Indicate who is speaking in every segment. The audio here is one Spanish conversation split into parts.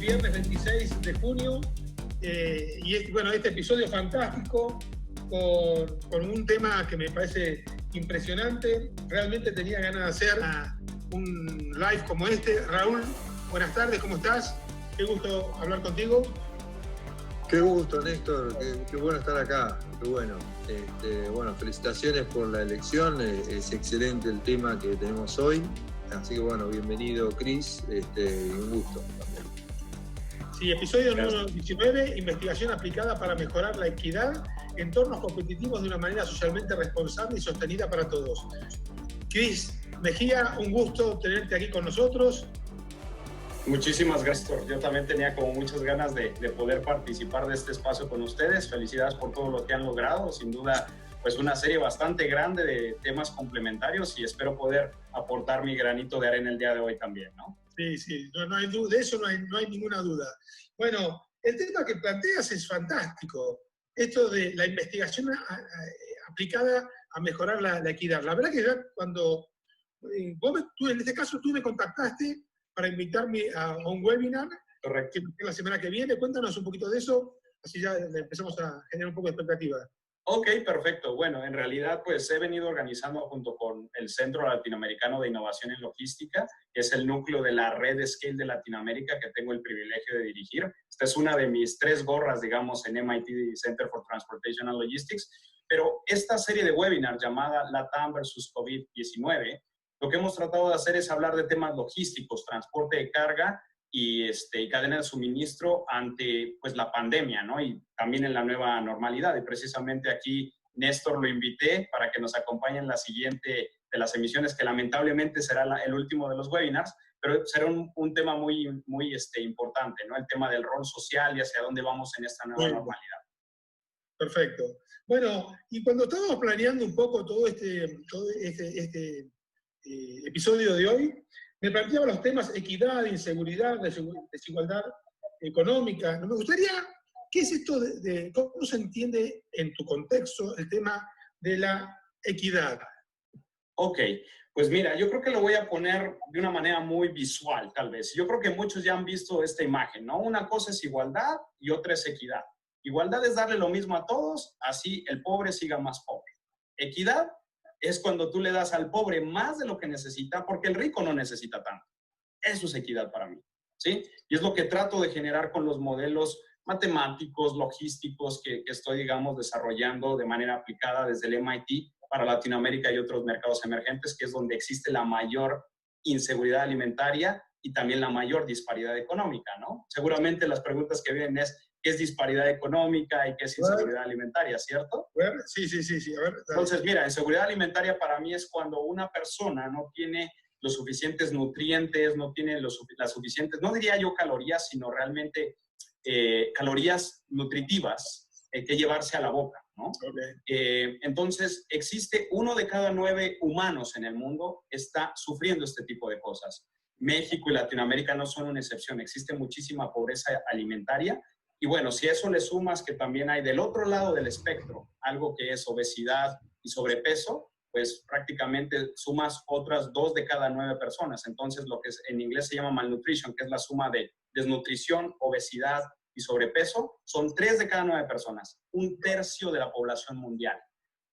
Speaker 1: viernes 26 de junio bueno, este episodio fantástico con un tema que me parece impresionante. Realmente tenía ganas de hacer un live como este. Raúl, buenas tardes, ¿cómo estás? Qué gusto hablar contigo.
Speaker 2: Qué gusto, Néstor, qué bueno estar acá, qué bueno. Bueno, felicitaciones por la elección, es excelente el tema que tenemos hoy, así que bueno, bienvenido Cris, un gusto también.
Speaker 1: Sí, episodio número 19, investigación aplicada para mejorar la equidad, entornos competitivos de una manera socialmente responsable y sostenida para todos. Cris Mejía, un gusto tenerte aquí con nosotros.
Speaker 3: Muchísimas gracias. Yo también tenía como muchas ganas de poder participar de este espacio con ustedes. Felicidades por todo lo que han logrado. Sin duda, pues una serie bastante grande de temas complementarios y espero poder aportar mi granito de arena el día de hoy también, ¿no?
Speaker 1: Sí, no hay duda, de eso no hay ninguna duda. Bueno, el tema que planteas es fantástico. Esto de la investigación aplicada a mejorar la equidad. La verdad que ya cuando tú en este caso tú me contactaste para invitarme a un webinar.
Speaker 3: Correcto.
Speaker 1: Que la semana que viene. Cuéntanos un poquito de eso, así ya empezamos a generar un poco de expectativa.
Speaker 3: Ok, perfecto. Bueno, en realidad pues he venido organizando junto con el Centro Latinoamericano de Innovación en Logística, que es el núcleo de la red Scale de Latinoamérica que tengo el privilegio de dirigir. Esta es una de mis 3 gorras, digamos, en MIT Center for Transportation and Logistics, pero esta serie de webinars llamada LATAM versus COVID-19, lo que hemos tratado de hacer es hablar de temas logísticos, transporte de carga y cadena de suministro ante pues la pandemia, ¿no? Y también en la nueva normalidad. Y precisamente aquí Néstor lo invité para que nos acompañe en la siguiente de las emisiones, que lamentablemente será el último de los webinars, pero será un tema muy importante, ¿no? El tema del rol social y hacia dónde vamos en esta nueva normalidad.
Speaker 1: Perfecto. Bueno, y cuando estábamos planeando un poco todo este episodio de hoy, me planteaba los temas equidad, inseguridad, desigualdad económica. Me gustaría, ¿qué es esto cómo se entiende en tu contexto el tema de la equidad?
Speaker 3: Ok, pues mira, yo creo que lo voy a poner de una manera muy visual, tal vez. Yo creo que muchos ya han visto esta imagen, ¿no? Una cosa es igualdad y otra es equidad. Igualdad es darle lo mismo a todos, así el pobre siga más pobre. Equidad es cuando tú le das al pobre más de lo que necesita, porque el rico no necesita tanto. Eso es equidad para mí, ¿sí? Y es lo que trato de generar con los modelos matemáticos, logísticos que estoy, digamos, desarrollando de manera aplicada desde el MIT para Latinoamérica y otros mercados emergentes, que es donde existe la mayor inseguridad alimentaria y también la mayor disparidad económica, ¿no? Seguramente las preguntas que vienen es, ¿qué es disparidad económica y qué es inseguridad alimentaria, cierto?
Speaker 1: Sí. A ver,
Speaker 3: entonces, mira, inseguridad alimentaria para mí es cuando una persona no tiene los suficientes nutrientes, no tiene las suficientes, no diría yo calorías, sino realmente calorías nutritivas que llevarse a la boca, ¿no?
Speaker 1: Okay.
Speaker 3: Entonces, existe 1 de cada 9 humanos en el mundo está sufriendo este tipo de cosas. México y Latinoamérica no son una excepción, existe muchísima pobreza alimentaria. Y bueno, si a eso le sumas que también hay del otro lado del espectro algo que es obesidad y sobrepeso, pues prácticamente sumas otras 2 de cada 9 personas. Entonces, lo que en inglés se llama malnutrition, que es la suma de desnutrición, obesidad y sobrepeso, son 3 de cada 9 personas, 1/3 de la población mundial.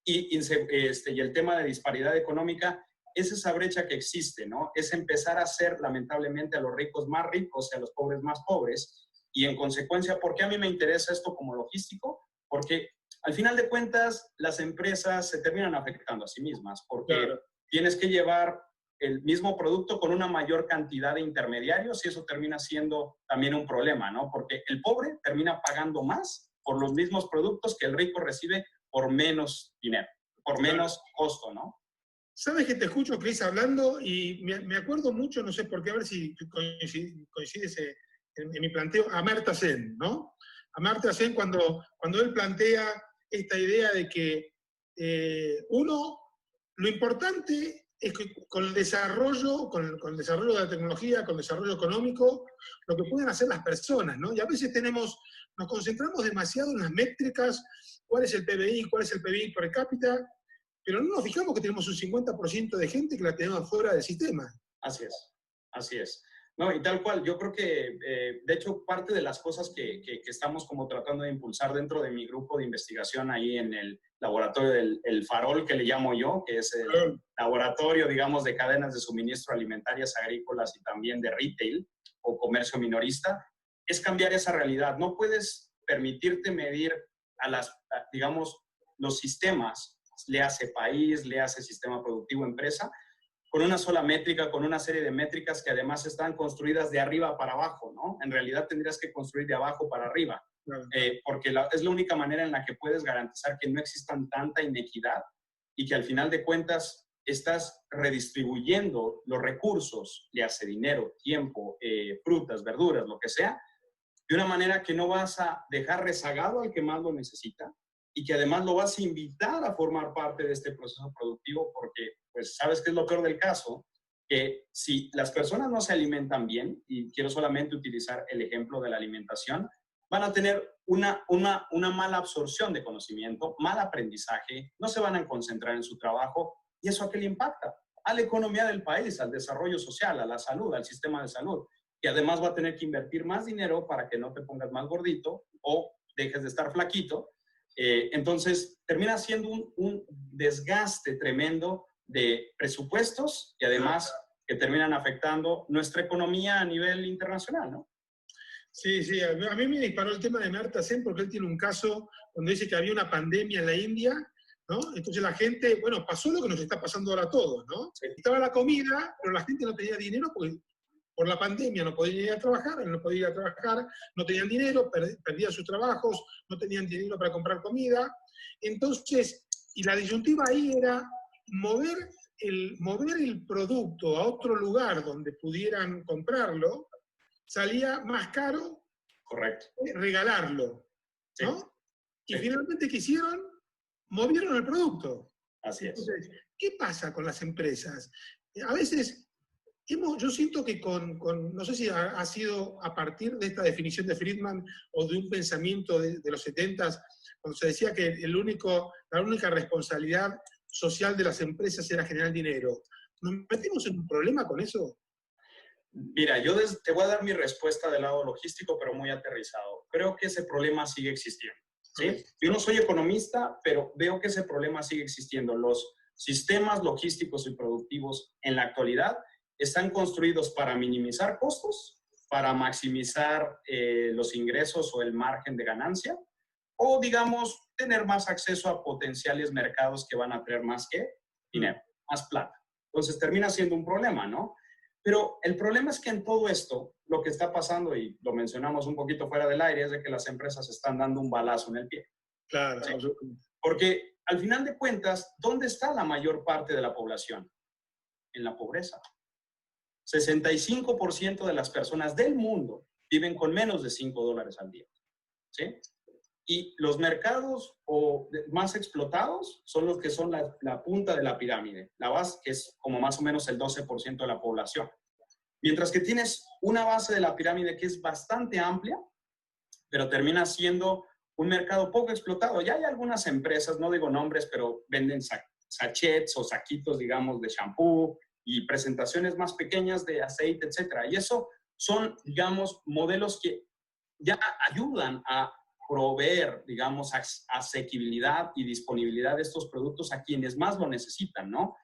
Speaker 3: Y el tema de disparidad económica es esa brecha que existe, ¿no? Es empezar a hacer, lamentablemente, a los ricos más ricos y a los pobres más pobres. Y en consecuencia, ¿por qué a mí me interesa esto como logístico? Porque al final de cuentas, las empresas se terminan afectando a sí mismas, porque tienes que llevar el mismo producto con una mayor cantidad de intermediarios y eso termina siendo también un problema, ¿no? Porque el pobre termina pagando más por los mismos productos que el rico recibe por menos dinero, por menos costo, ¿no?
Speaker 1: Sabes que te escucho, Cris, hablando y me acuerdo mucho, no sé por qué, a ver si coincides en mi planteo, Amartya Sen, ¿no? Amartya Sen cuando él plantea esta idea de que lo importante es que con el desarrollo de la tecnología, con el desarrollo económico, lo que pueden hacer las personas, ¿no? Y a veces nos concentramos demasiado en las métricas, cuál es el PBI, cuál es el PBI per cápita, pero no nos fijamos que tenemos un 50% de gente que la tenemos fuera del sistema.
Speaker 3: Así es, así es. No, y tal cual, yo creo que, de hecho, parte de las cosas que estamos como tratando de impulsar dentro de mi grupo de investigación ahí en el laboratorio del el Farol, que le llamo yo, que es el laboratorio, digamos, de cadenas de suministro alimentarias, agrícolas y también de retail o comercio minorista, es cambiar esa realidad. No puedes permitirte medir digamos, los sistemas, le hace país, le hace sistema productivo, empresa, con una sola métrica, con una serie de métricas que además están construidas de arriba para abajo, ¿no? En realidad tendrías que construir de abajo para arriba, porque es la única manera en la que puedes garantizar que no existan tanta inequidad y que al final de cuentas estás redistribuyendo los recursos, le hace dinero, tiempo, frutas, verduras, lo que sea, de una manera que no vas a dejar rezagado al que más lo necesita y que además lo vas a invitar a formar parte de este proceso productivo porque, pues, ¿sabes qué es lo peor del caso? Que si las personas no se alimentan bien, y quiero solamente utilizar el ejemplo de la alimentación, van a tener una mala absorción de conocimiento, mal aprendizaje, no se van a concentrar en su trabajo, ¿y eso a qué le impacta? A la economía del país, al desarrollo social, a la salud, al sistema de salud, que además va a tener que invertir más dinero para que no te pongas más gordito o dejes de estar flaquito. Entonces, termina siendo un desgaste tremendo de presupuestos y además que terminan afectando nuestra economía a nivel internacional, ¿no?
Speaker 1: Sí, sí, a mí me disparó el tema de Amartya Sen porque él tiene un caso donde dice que había una pandemia en la India, ¿no? Entonces la gente, bueno, pasó lo que nos está pasando ahora a todos, ¿no?
Speaker 3: Sí.
Speaker 1: Estaba la comida, pero la gente no tenía dinero porque por la pandemia no podían ir a trabajar, él no podía ir a trabajar, no tenían dinero, perdían sus trabajos, no tenían dinero para comprar comida. Entonces, y la disyuntiva ahí era mover el producto a otro lugar donde pudieran comprarlo, salía más caro.
Speaker 3: Correcto.
Speaker 1: Regalarlo, ¿no?
Speaker 3: Sí.
Speaker 1: Y
Speaker 3: Sí.
Speaker 1: finalmente, ¿qué hicieron? Movieron el producto.
Speaker 3: Así es.
Speaker 1: Entonces, ¿qué pasa con las empresas? A veces yo siento que no sé si ha sido a partir de esta definición de Friedman o de un pensamiento de los 70s, cuando se decía que la única responsabilidad social de las empresas era generar dinero. ¿Nos metimos en un problema con eso?
Speaker 3: Mira, yo te voy a dar mi respuesta del lado logístico, pero muy aterrizado. Creo que ese problema sigue existiendo, ¿sí? Yo no soy economista, pero veo que ese problema sigue existiendo. Los sistemas logísticos y productivos en la actualidad están construidos para minimizar costos, para maximizar los ingresos o el margen de ganancia, o, digamos, tener más acceso a potenciales mercados que van a traer más dinero, más plata. Entonces termina siendo un problema, ¿no? Pero el problema es que en todo esto, lo que está pasando, y lo mencionamos un poquito fuera del aire, es de que las empresas están dando un balazo en el pie.
Speaker 1: Claro.
Speaker 3: ¿Sí? Porque al final de cuentas, ¿dónde está la mayor parte de la población? En la pobreza. 65% de las personas del mundo viven con menos de $5 al día. ¿Sí? Y los mercados más explotados son los que son la punta de la pirámide, la base, que es como más o menos el 12% de la población. Mientras que tienes una base de la pirámide que es bastante amplia, pero termina siendo un mercado poco explotado. Ya hay algunas empresas, no digo nombres, pero venden sachets o saquitos, digamos, de shampoo y presentaciones más pequeñas de aceite, etcétera. Y eso son, digamos, modelos que ya ayudan a proveer, digamos, asequibilidad y disponibilidad de estos productos a quienes más lo necesitan, ¿no?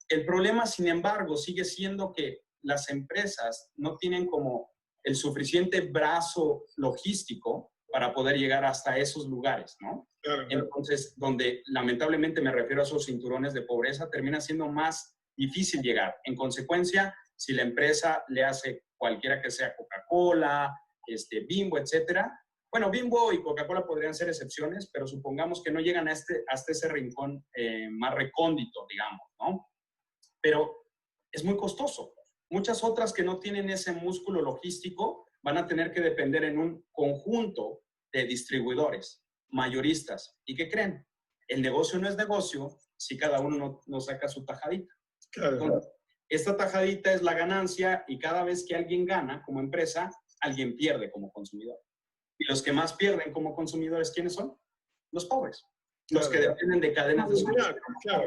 Speaker 3: El problema, sin embargo, sigue siendo que las empresas no tienen como el suficiente brazo logístico para poder llegar hasta esos lugares, ¿no?
Speaker 1: Claro.
Speaker 3: Entonces, donde lamentablemente me refiero a esos cinturones de pobreza, termina siendo más difícil llegar. En consecuencia, si la empresa le hace cualquiera que sea Coca-Cola, Bimbo, etcétera. Bueno, Bimbo y Coca-Cola podrían ser excepciones, pero supongamos que no llegan hasta ese rincón más recóndito, digamos, ¿no? Pero es muy costoso. Muchas otras que no tienen ese músculo logístico van a tener que depender en un conjunto de distribuidores, mayoristas. ¿Y qué creen? El negocio no es negocio si cada uno no saca su tajadita.
Speaker 1: Claro.
Speaker 3: Entonces, esta tajadita es la ganancia y cada vez que alguien gana como empresa, alguien pierde como consumidor. Y los que más pierden como consumidores, ¿quiénes son? Los pobres. Los que dependen de cadenas de suministro.
Speaker 1: Claro.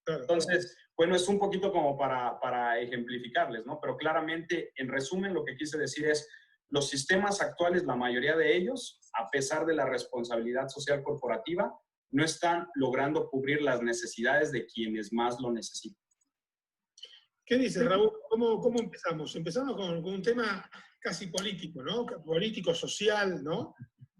Speaker 3: Entonces, bueno, es un poquito como para ejemplificarles, ¿no? Pero claramente, en resumen, lo que quise decir es, los sistemas actuales, la mayoría de ellos, a pesar de la responsabilidad social corporativa, no están logrando cubrir las necesidades de quienes más lo necesitan.
Speaker 1: ¿Qué dices, Raúl? ¿Cómo empezamos? Empezamos con un tema casi político, ¿no? Político, social, ¿no?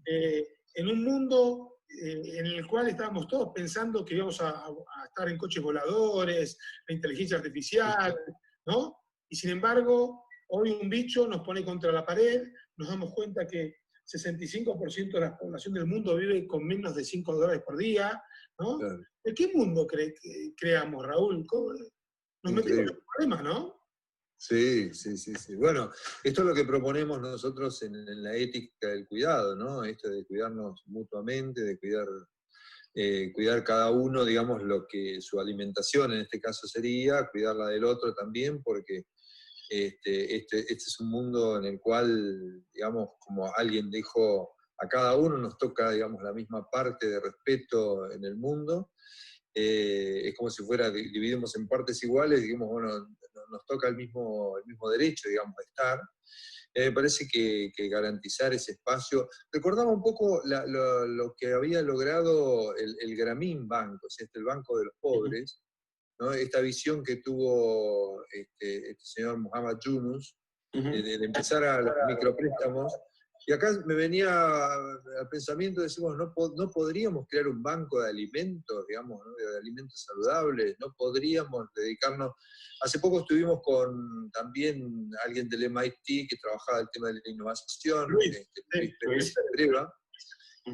Speaker 1: En un mundo en el cual estábamos todos pensando que íbamos a estar en coches voladores, la inteligencia artificial, ¿no? Y sin embargo, hoy un bicho nos pone contra la pared, nos damos cuenta que 65% de la población del mundo vive con menos de $5 por día, ¿no?
Speaker 2: Claro.
Speaker 1: ¿En qué mundo creamos, Raúl? Nos metimos en problemas, ¿no?
Speaker 2: Sí. Bueno, esto es lo que proponemos nosotros en la ética del cuidado, ¿no? Esto de cuidarnos mutuamente, de cuidar cada uno, digamos, lo que su alimentación en este caso sería, cuidar la del otro también, porque este es un mundo en el cual, digamos, como alguien dijo, a cada uno nos toca, digamos, la misma parte de respeto en el mundo. Es como si dividimos en partes iguales, digamos, bueno, nos toca el mismo derecho, digamos, de estar. Me parece que garantizar ese espacio. Recordaba un poco lo que había logrado el Grameen Bank, o sea, el Banco de los Pobres, ¿no? Esta visión que tuvo este señor Muhammad Yunus, de empezar a los micropréstamos. Y acá me venía al pensamiento, decimos, no podríamos crear un banco de alimentos, digamos, ¿no? De alimentos saludables, no podríamos dedicarnos. Hace poco estuvimos con también alguien del MIT que trabajaba el tema de la innovación, Luis Breva,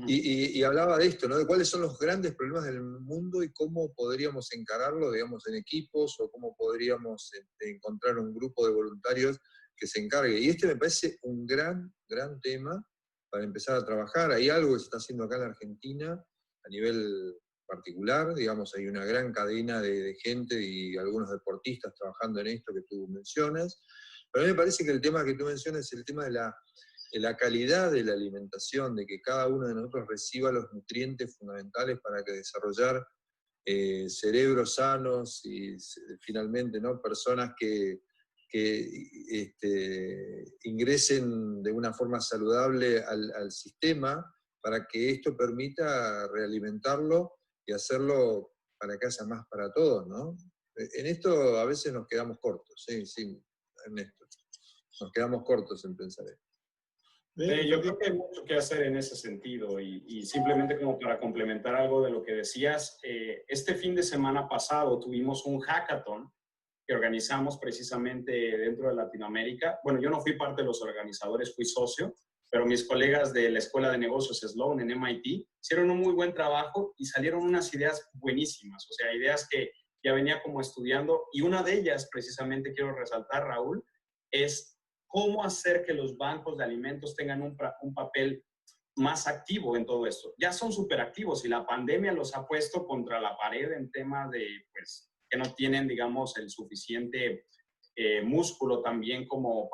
Speaker 2: y hablaba de esto, ¿no? De cuáles son los grandes problemas del mundo y cómo podríamos encararlo, digamos, en equipos, o cómo podríamos encontrar un grupo de voluntarios que se encargue. Y me parece un gran tema para empezar a trabajar. Hay algo que se está haciendo acá en la Argentina a nivel particular, digamos, hay una gran cadena de gente y algunos deportistas trabajando en esto que tú mencionas. Pero a mí me parece que el tema que tú mencionas es el tema de la calidad de la alimentación, de que cada uno de nosotros reciba los nutrientes fundamentales para que desarrollar cerebros sanos y finalmente, ¿no? Personas que ingresen de una forma saludable al sistema, para que esto permita realimentarlo y hacerlo para que haya más para todos, ¿no? En esto a veces nos quedamos cortos, sí, Ernesto. Nos quedamos cortos en pensar esto.
Speaker 3: Yo creo que hay mucho que hacer en ese sentido y simplemente como para complementar algo de lo que decías, este fin de semana pasado tuvimos un hackathon que organizamos precisamente dentro de Latinoamérica. Bueno, yo no fui parte de los organizadores, fui socio, pero mis colegas de la Escuela de Negocios Sloan en MIT hicieron un muy buen trabajo y salieron unas ideas buenísimas, o sea, ideas que ya venía como estudiando, y una de ellas, precisamente quiero resaltar, Raúl, es cómo hacer que los bancos de alimentos tengan un papel más activo en todo esto. Ya son súper activos y la pandemia los ha puesto contra la pared en tema de, pues, que no tienen, digamos, el suficiente músculo también como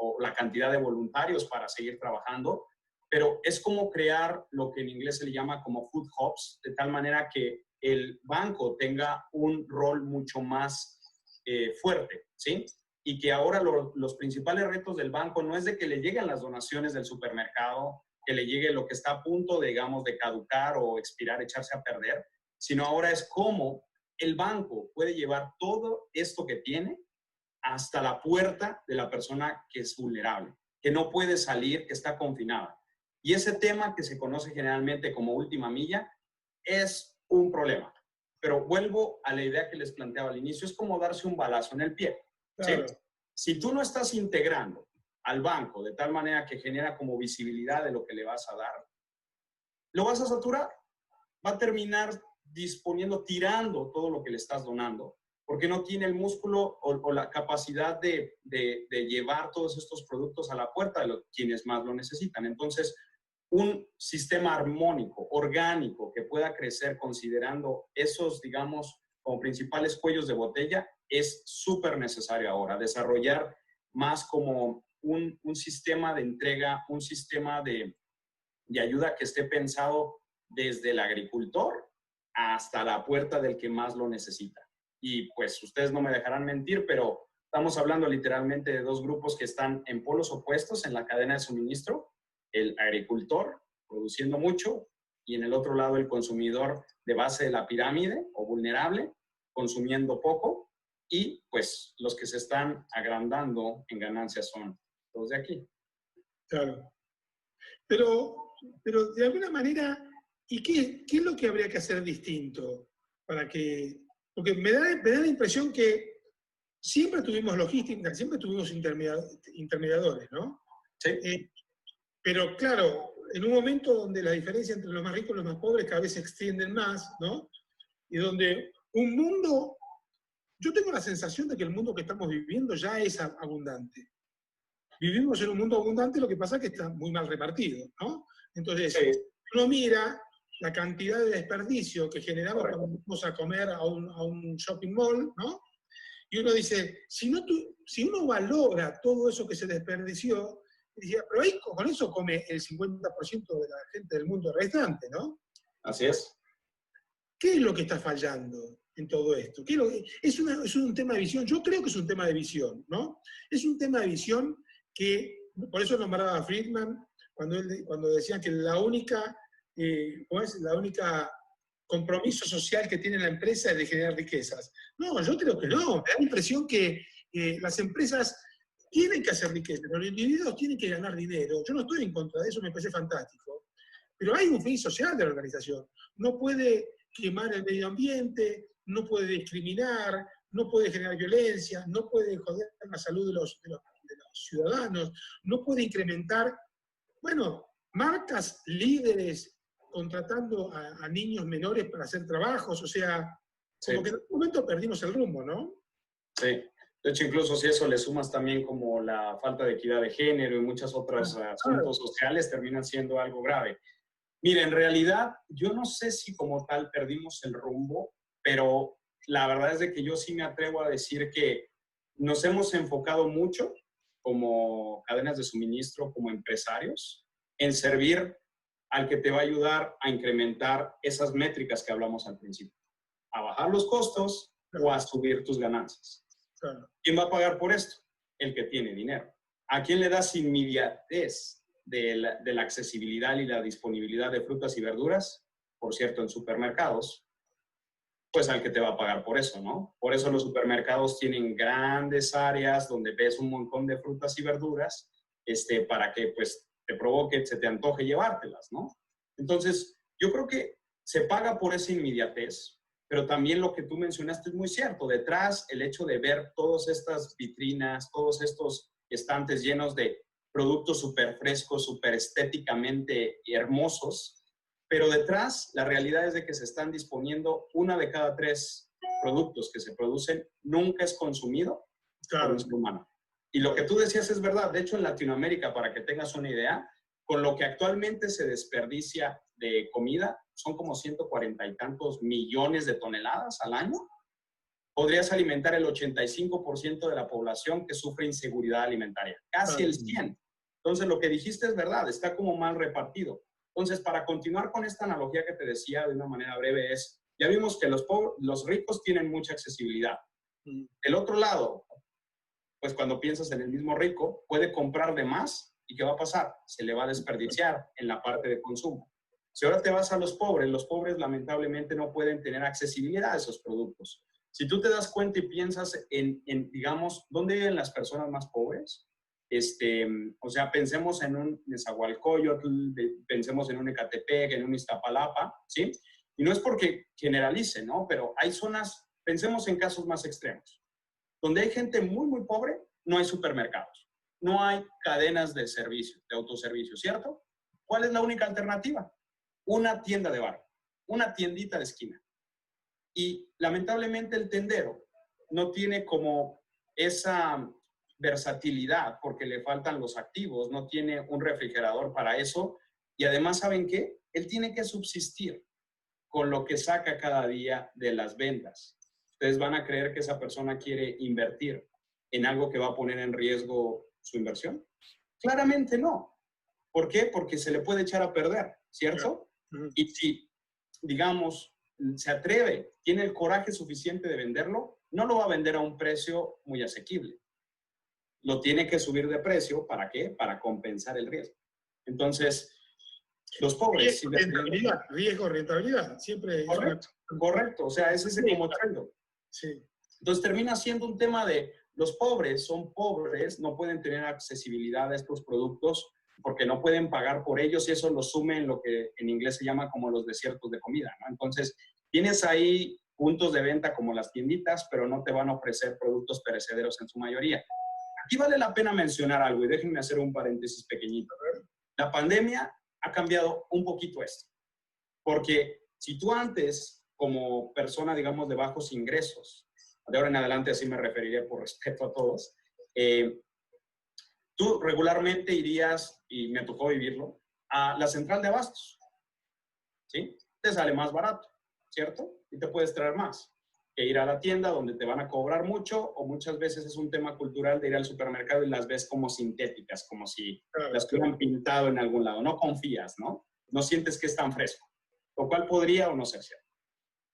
Speaker 3: o la cantidad de voluntarios para seguir trabajando, pero es como crear lo que en inglés se le llama como food hubs, de tal manera que el banco tenga un rol mucho más fuerte, ¿sí? Y que ahora los principales retos del banco no es de que le lleguen las donaciones del supermercado, que le llegue lo que está a punto, digamos, de caducar o expirar, echarse a perder, sino ahora es cómo el banco puede llevar todo esto que tiene hasta la puerta de la persona que es vulnerable, que no puede salir, que está confinada. Y ese tema que se conoce generalmente como última milla es un problema. Pero vuelvo a la idea que les planteaba al inicio, es como darse un balazo en el pie. Claro. ¿Sí? Si tú no estás integrando al banco de tal manera que genera como visibilidad de lo que le vas a dar, lo vas a saturar. Va a terminar tirando todo lo que le estás donando, porque no tiene el músculo o la capacidad de llevar todos estos productos a la puerta de quienes más lo necesitan. Entonces, un sistema armónico, orgánico, que pueda crecer considerando esos, digamos, como principales cuellos de botella, es súper necesario ahora. Desarrollar más como un sistema de entrega, un sistema de ayuda que esté pensado desde el agricultor hasta la puerta del que más lo necesita. y pues ustedes no me dejarán mentir, pero estamos hablando literalmente de dos grupos que están en polos opuestos en la cadena de suministro, el agricultor produciendo mucho y en el otro lado el consumidor de base de la pirámide o vulnerable consumiendo poco, y pues los que se están agrandando en ganancias son los de aquí.
Speaker 1: Claro. Pero de alguna manera, ¿y qué es lo que habría que hacer distinto para que...? Porque me da la impresión que siempre tuvimos logística, siempre tuvimos intermediadores, ¿no?
Speaker 3: Sí.
Speaker 1: Pero claro, en un momento donde la diferencia entre los más ricos y los más pobres cada vez se extienden más, ¿no? Y donde un mundo... Yo tengo la sensación de que el mundo que estamos viviendo ya es abundante. Vivimos en un mundo abundante, lo que pasa es que está muy mal repartido, ¿no? Entonces,
Speaker 3: Sí.
Speaker 1: uno mira la cantidad de desperdicio que generamos
Speaker 3: Correcto.
Speaker 1: cuando vamos a comer a un shopping mall, ¿no? Y uno dice, si uno valora todo eso que se desperdició, decía, pero ahí con eso come el 50% de la gente del mundo restante, ¿no?
Speaker 3: Así es.
Speaker 1: ¿Qué es lo que está fallando en todo esto? Es un tema de visión. Yo creo que es un tema de visión, ¿no? Es un tema de visión que, por eso nombraba a Friedman, cuando decían que la única compromiso social que tiene la empresa es de generar riquezas. No, yo creo que no. Me da la impresión que las empresas tienen que hacer riqueza, los individuos tienen que ganar dinero. Yo no estoy en contra de eso, me parece fantástico. Pero hay un fin social de la organización. No puede quemar el medio ambiente, no puede discriminar, no puede generar violencia, no puede joder la salud de los ciudadanos, no puede incrementar, bueno, marcas líderes contratando a niños menores para hacer trabajos, o sea,
Speaker 3: Sí.
Speaker 1: como que en algún momento perdimos el rumbo, ¿no?
Speaker 3: Sí. De hecho, incluso si eso le sumas también como la falta de equidad de género y muchos otros asuntos sociales, terminan siendo algo grave. Mira, en realidad, yo no sé si como tal perdimos el rumbo, pero la verdad es de que yo sí me atrevo a decir que nos hemos enfocado mucho como cadenas de suministro, como empresarios, en servir al que te va a ayudar a incrementar esas métricas que hablamos al principio, a bajar los costos o a subir tus ganancias.
Speaker 1: Claro.
Speaker 3: ¿Quién va a pagar por esto? El que tiene dinero. ¿A quién le das inmediatez de la accesibilidad y la disponibilidad de frutas y verduras? Por cierto, en supermercados, pues al que te va a pagar por eso, ¿no? Por eso los supermercados tienen grandes áreas donde ves un montón de frutas y verduras, para que pues te provoque, se te antoje llevártelas, ¿no? Entonces, yo creo que se paga por esa inmediatez, pero también lo que tú mencionaste es muy cierto. Detrás, el hecho de ver todas estas vitrinas, todos estos estantes llenos de productos súper frescos, súper estéticamente hermosos, pero detrás la realidad es de que se están disponiendo 1 de cada 3 productos que se producen nunca es consumido por un ser humano. Y lo que tú decías es verdad. De hecho, en Latinoamérica, para que tengas una idea, con lo que actualmente se desperdicia de comida, son como 140 y tantos millones de toneladas al año. Podrías alimentar el 85% de la población que sufre inseguridad alimentaria, casi el 100%. Entonces, lo que dijiste es verdad, está como mal repartido. Entonces, para continuar con esta analogía que te decía de una manera breve es, ya vimos que los ricos tienen mucha accesibilidad. El otro lado, pues cuando piensas en el mismo rico, puede comprar de más y ¿qué va a pasar? Se le va a desperdiciar en la parte de consumo. Si ahora te vas a los pobres lamentablemente no pueden tener accesibilidad a esos productos. Si tú te das cuenta y piensas en digamos, ¿dónde viven las personas más pobres? O sea, pensemos en un Nezahualcóyotl, pensemos en un Ecatepec, en un Iztapalapa, ¿sí? Y no es porque generalice, ¿no? Pero hay zonas, pensemos en casos más extremos, donde hay gente muy, muy pobre, no hay supermercados, no hay cadenas de servicio, de autoservicio, ¿cierto? ¿Cuál es la única alternativa? Una tienda de barrio, una tiendita de esquina. Y lamentablemente el tendero no tiene como esa versatilidad porque le faltan los activos, no tiene un refrigerador para eso y además, ¿saben qué? Él tiene que subsistir con lo que saca cada día de las ventas. ¿Ustedes van a creer que esa persona quiere invertir en algo que va a poner en riesgo su inversión? Claramente no. ¿Por qué? Porque se le puede echar a perder, ¿cierto? Y si, digamos, se atreve, tiene el coraje suficiente de venderlo, no lo va a vender a un precio muy asequible. Lo tiene que subir de precio, ¿para qué? Para compensar el riesgo. Entonces, los pobres...
Speaker 1: Riesgo, rentabilidad, siempre.
Speaker 3: Correcto, o sea, es ese como trade-off.
Speaker 1: Sí.
Speaker 3: Entonces termina siendo un tema de los pobres son pobres, no pueden tener accesibilidad a estos productos porque no pueden pagar por ellos y eso lo sume en lo que en inglés se llama como los desiertos de comida, ¿no? Entonces, tienes ahí puntos de venta como las tienditas, pero no te van a ofrecer productos perecederos en su mayoría. Aquí vale la pena mencionar algo y déjenme hacer un paréntesis pequeñito. La pandemia ha cambiado un poquito esto, porque si tú antes, como persona, digamos, de bajos ingresos, de ahora en adelante así me referiré por respeto a todos, tú regularmente irías, y me tocó vivirlo, a la central de abastos, ¿sí? Te sale más barato, ¿cierto? Y te puedes traer más que ir a la tienda donde te van a cobrar mucho o muchas veces es un tema cultural de ir al supermercado y las ves como sintéticas, como si las hubieran pintado en algún lado. No confías, ¿no? No sientes que es tan fresco, lo cual podría o no ser cierto.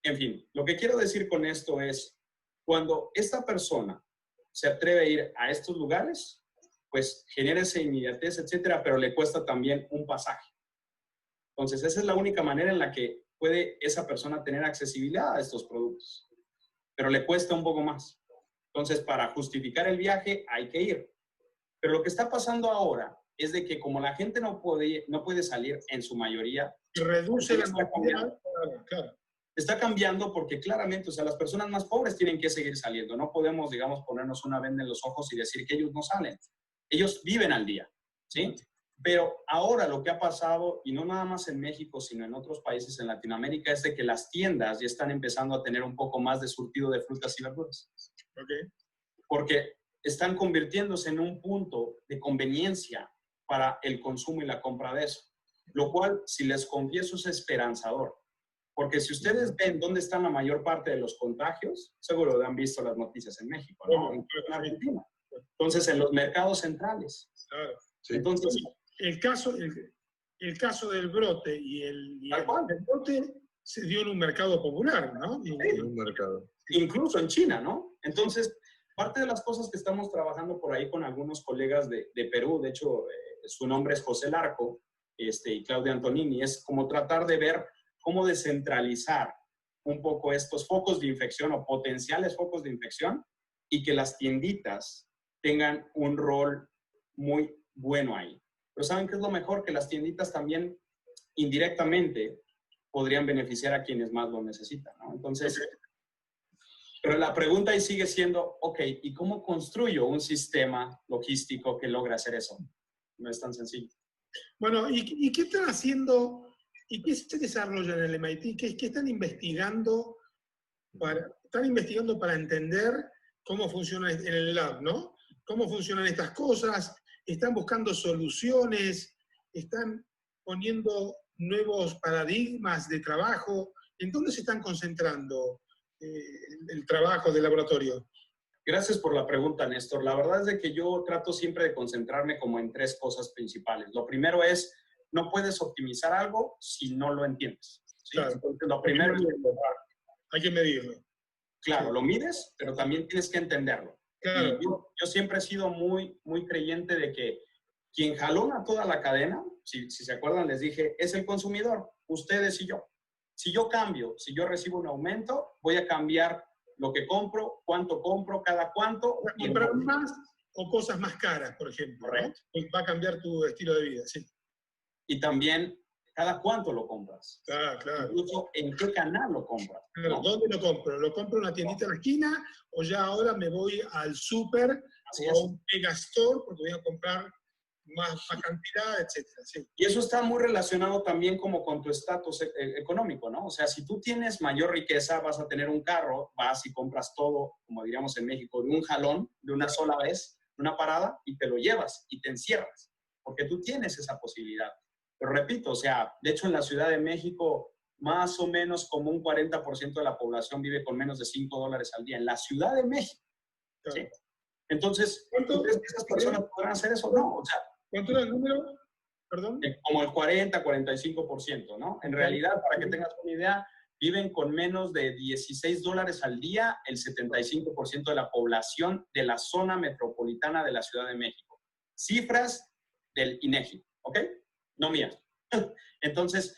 Speaker 3: En fin, lo que quiero decir con esto es, cuando esta persona se atreve a ir a estos lugares, pues genera esa inmediatez, etcétera, pero le cuesta también un pasaje. Entonces, esa es la única manera en la que puede esa persona tener accesibilidad a estos productos, pero le cuesta un poco más. Entonces, para justificar el viaje hay que ir. Pero lo que está pasando ahora es de que como la gente no puede salir en su mayoría,
Speaker 1: reduce la cantidad, claro.
Speaker 3: Está cambiando porque claramente, o sea, las personas más pobres tienen que seguir saliendo. No podemos, digamos, ponernos una venda en los ojos y decir que ellos no salen. Ellos viven al día, ¿sí? Pero ahora lo que ha pasado, y no nada más en México, sino en otros países en Latinoamérica, es de que las tiendas ya están empezando a tener un poco más de surtido de frutas y verduras.
Speaker 1: Okay.
Speaker 3: Porque están convirtiéndose en un punto de conveniencia para el consumo y la compra de eso. Lo cual, si les confieso, es esperanzador. Porque si ustedes ven dónde están la mayor parte de los contagios, seguro han visto las noticias en México, ¿no? En Argentina. Entonces, en los mercados centrales.
Speaker 1: Claro.
Speaker 2: Sí.
Speaker 1: Entonces, el caso del brote y el brote se dio en un mercado popular, ¿no?
Speaker 2: En un mercado.
Speaker 3: Incluso en China, ¿no? Entonces, parte de las cosas que estamos trabajando por ahí con algunos colegas de Perú, de hecho, su nombre es José Larco y Claudia Antonini, es como tratar de ver cómo descentralizar un poco estos focos de infección o potenciales focos de infección y que las tienditas tengan un rol muy bueno ahí. Pero ¿saben qué es lo mejor? Que las tienditas también indirectamente podrían beneficiar a quienes más lo necesitan, ¿no? Entonces, pero la pregunta ahí sigue siendo, ok, ¿y cómo construyo un sistema logístico que logre hacer eso? No es tan sencillo.
Speaker 1: Bueno, ¿y qué están haciendo? ¿Y qué se desarrolla en el MIT? ¿Qué están investigando para entender cómo funciona en el lab, ¿no? ¿Cómo funcionan estas cosas? ¿Están buscando soluciones? ¿Están poniendo nuevos paradigmas de trabajo? ¿En dónde se están concentrando el trabajo del laboratorio?
Speaker 3: Gracias por la pregunta, Néstor. La verdad es de que yo trato siempre de concentrarme como en tres cosas principales. Lo primero es, no puedes optimizar algo si no lo entiendes, ¿sí?
Speaker 1: Claro.
Speaker 3: Entonces, lo primero
Speaker 1: hay que medirlo.
Speaker 3: Claro,
Speaker 1: Sí.
Speaker 3: lo mides, pero también tienes que entenderlo.
Speaker 1: Claro.
Speaker 3: Y yo siempre he sido muy, muy creyente de que quien jalona toda la cadena, si se acuerdan, les dije, es el consumidor, ustedes y yo. Si yo cambio, si yo recibo un aumento, voy a cambiar lo que compro, cuánto compro, cada cuánto.
Speaker 1: Comprar más o cosas más caras, por ejemplo, ¿no? Va a cambiar tu estilo de vida, sí.
Speaker 3: Y también cada cuánto lo compras.
Speaker 1: Claro.
Speaker 3: Incluso en qué canal lo compras.
Speaker 1: Claro,
Speaker 3: ¿no?
Speaker 1: ¿dónde lo compro? ¿Lo compro en una tiendita en la esquina o ya ahora me voy al súper o a un megastore porque voy a comprar más cantidad, etcétera? Sí.
Speaker 3: Y eso está muy relacionado también como con tu estatus económico, ¿no? O sea, si tú tienes mayor riqueza, vas a tener un carro, vas y compras todo, como diríamos en México, de un jalón, de una sola vez, una parada, y te lo llevas y te encierras, porque tú tienes esa posibilidad. Pero repito, o sea, de hecho en la Ciudad de México, más o menos como un 40% de la población vive con menos de $5 al día. En la Ciudad de México.
Speaker 1: Claro.
Speaker 3: ¿Sí? Entonces, ¿tú crees que esas personas podrán hacer eso? No, o sea,
Speaker 1: ¿cuánto era el número? Perdón.
Speaker 3: Como el 40, 45%, ¿no? En realidad, para que tengas una idea, viven con menos de $16 al día el 75% de la población de la zona metropolitana de la Ciudad de México. Cifras del INEGI, ¿ok? No mías. Entonces,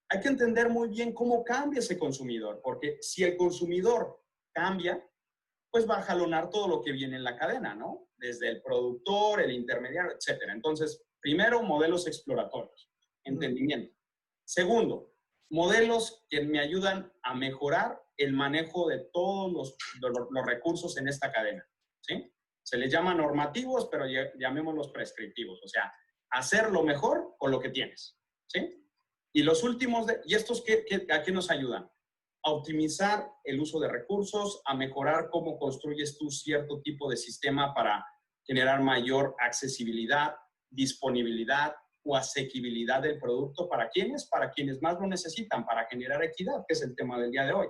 Speaker 3: hay que entender muy bien cómo cambia ese consumidor, porque si el consumidor cambia, pues va a jalonar todo lo que viene en la cadena, ¿no? Desde el productor, el intermediario, etcétera. Entonces, primero, modelos exploratorios, entendimiento. Segundo, modelos que me ayudan a mejorar el manejo de todos los recursos en esta cadena, ¿sí? Se les llama normativos, pero llamémoslos prescriptivos, o sea, hacer lo mejor con lo que tienes, ¿sí? Y los últimos, ¿y estos a qué nos ayudan? A optimizar el uso de recursos, a mejorar cómo construyes tú cierto tipo de sistema para generar mayor accesibilidad, disponibilidad o asequibilidad del producto. ¿Para quiénes? Para quienes más lo necesitan, para generar equidad, que es el tema del día de hoy.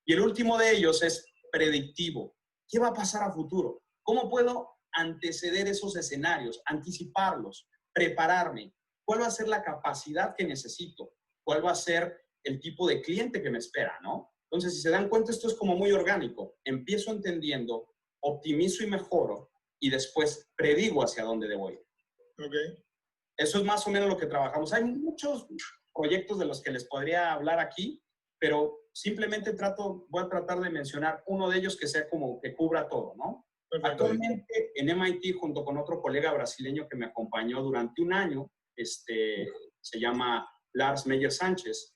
Speaker 3: Y el último de ellos es predictivo. ¿Qué va a pasar a futuro? ¿Cómo puedo anteceder esos escenarios, anticiparlos, prepararme? ¿Cuál va a ser la capacidad que necesito? ¿Cuál va a ser el tipo de cliente que me espera, ¿no? Entonces, si se dan cuenta, esto es como muy orgánico. Empiezo entendiendo, optimizo y mejoro, y después predigo hacia dónde voy.
Speaker 1: Ok.
Speaker 3: Eso es más o menos lo que trabajamos. Hay muchos proyectos de los que les podría hablar aquí, pero simplemente voy a tratar de mencionar uno de ellos que sea como que cubra todo, ¿no?
Speaker 1: Perfecto.
Speaker 3: Actualmente en MIT, junto con otro colega brasileño que me acompañó durante un año, se llama Lars Meyer Sánchez,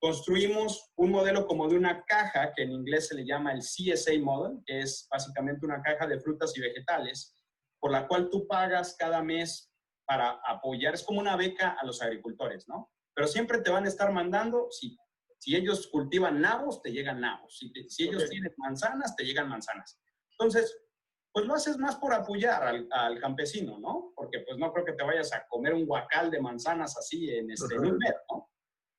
Speaker 3: construimos un modelo como de una caja que en inglés se le llama el CSA Model, que es básicamente una caja de frutas y vegetales, por la cual tú pagas cada mes para apoyar, es como una beca a los agricultores, ¿no? Pero siempre te van a estar mandando, si ellos cultivan nabos, te llegan nabos, si ellos tienen manzanas, te llegan manzanas. Entonces, pues lo haces más por apoyar al campesino, ¿no? Porque pues no creo que te vayas a comer un guacal de manzanas así en un mes, ¿no?